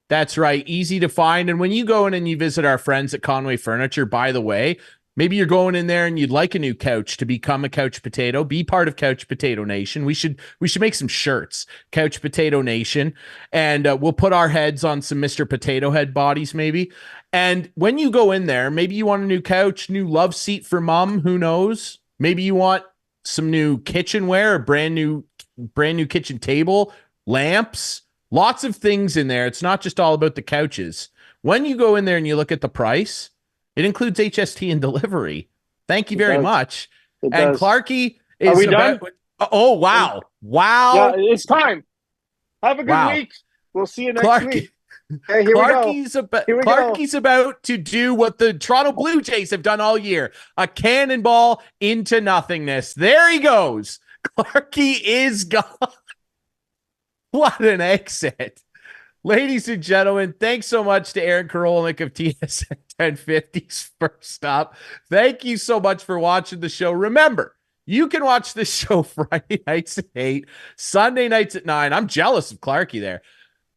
That's right. Easy to find. And when you go in and you visit our friends at Conway Furniture, by the way, maybe you're going in there and you'd like a new couch to become a Couch Potato, be part of Couch Potato Nation. We should make some shirts, Couch Potato Nation, and we'll put our heads on some Mr. Potato Head bodies maybe. And when you go in there, maybe you want a new couch, new love seat for mom, who knows? Maybe you want some new kitchenware, a brand new kitchen table, lamps, lots of things in there. It's not just all about the couches. When you go in there and you look at the price, it includes HST and delivery. Thank you very much. And Clarkey is Are we done? Oh, wow. Yeah, it's time. Have a good week. We'll see you next week. Hey, Clarkey's about to do what the Toronto Blue Jays have done all year. A cannonball into nothingness. There he goes. Clarkey is gone. What an exit. Ladies and gentlemen, thanks so much to Aaron Korolnek of TSN 1050's First Up. Thank you so much for watching the show. Remember, you can watch this show Friday nights at 8, Sunday nights at 9. I'm jealous of Clarkey there.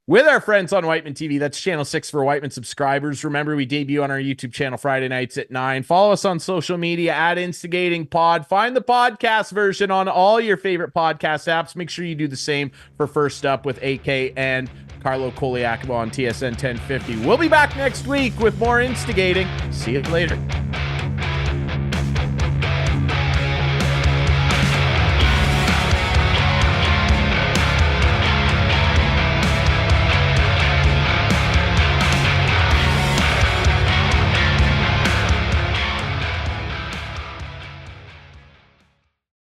With our friends on Whiteman TV, that's channel 6 for Whiteman subscribers. Remember, we debut on our YouTube channel Friday nights at 9. Follow us on social media at Instigating Pod. Find the podcast version on all your favorite podcast apps. Make sure you do the same for First Up with AK and Carlo Colaiacovo on TSN 1050. We'll be back next week with more Instigating. See you later.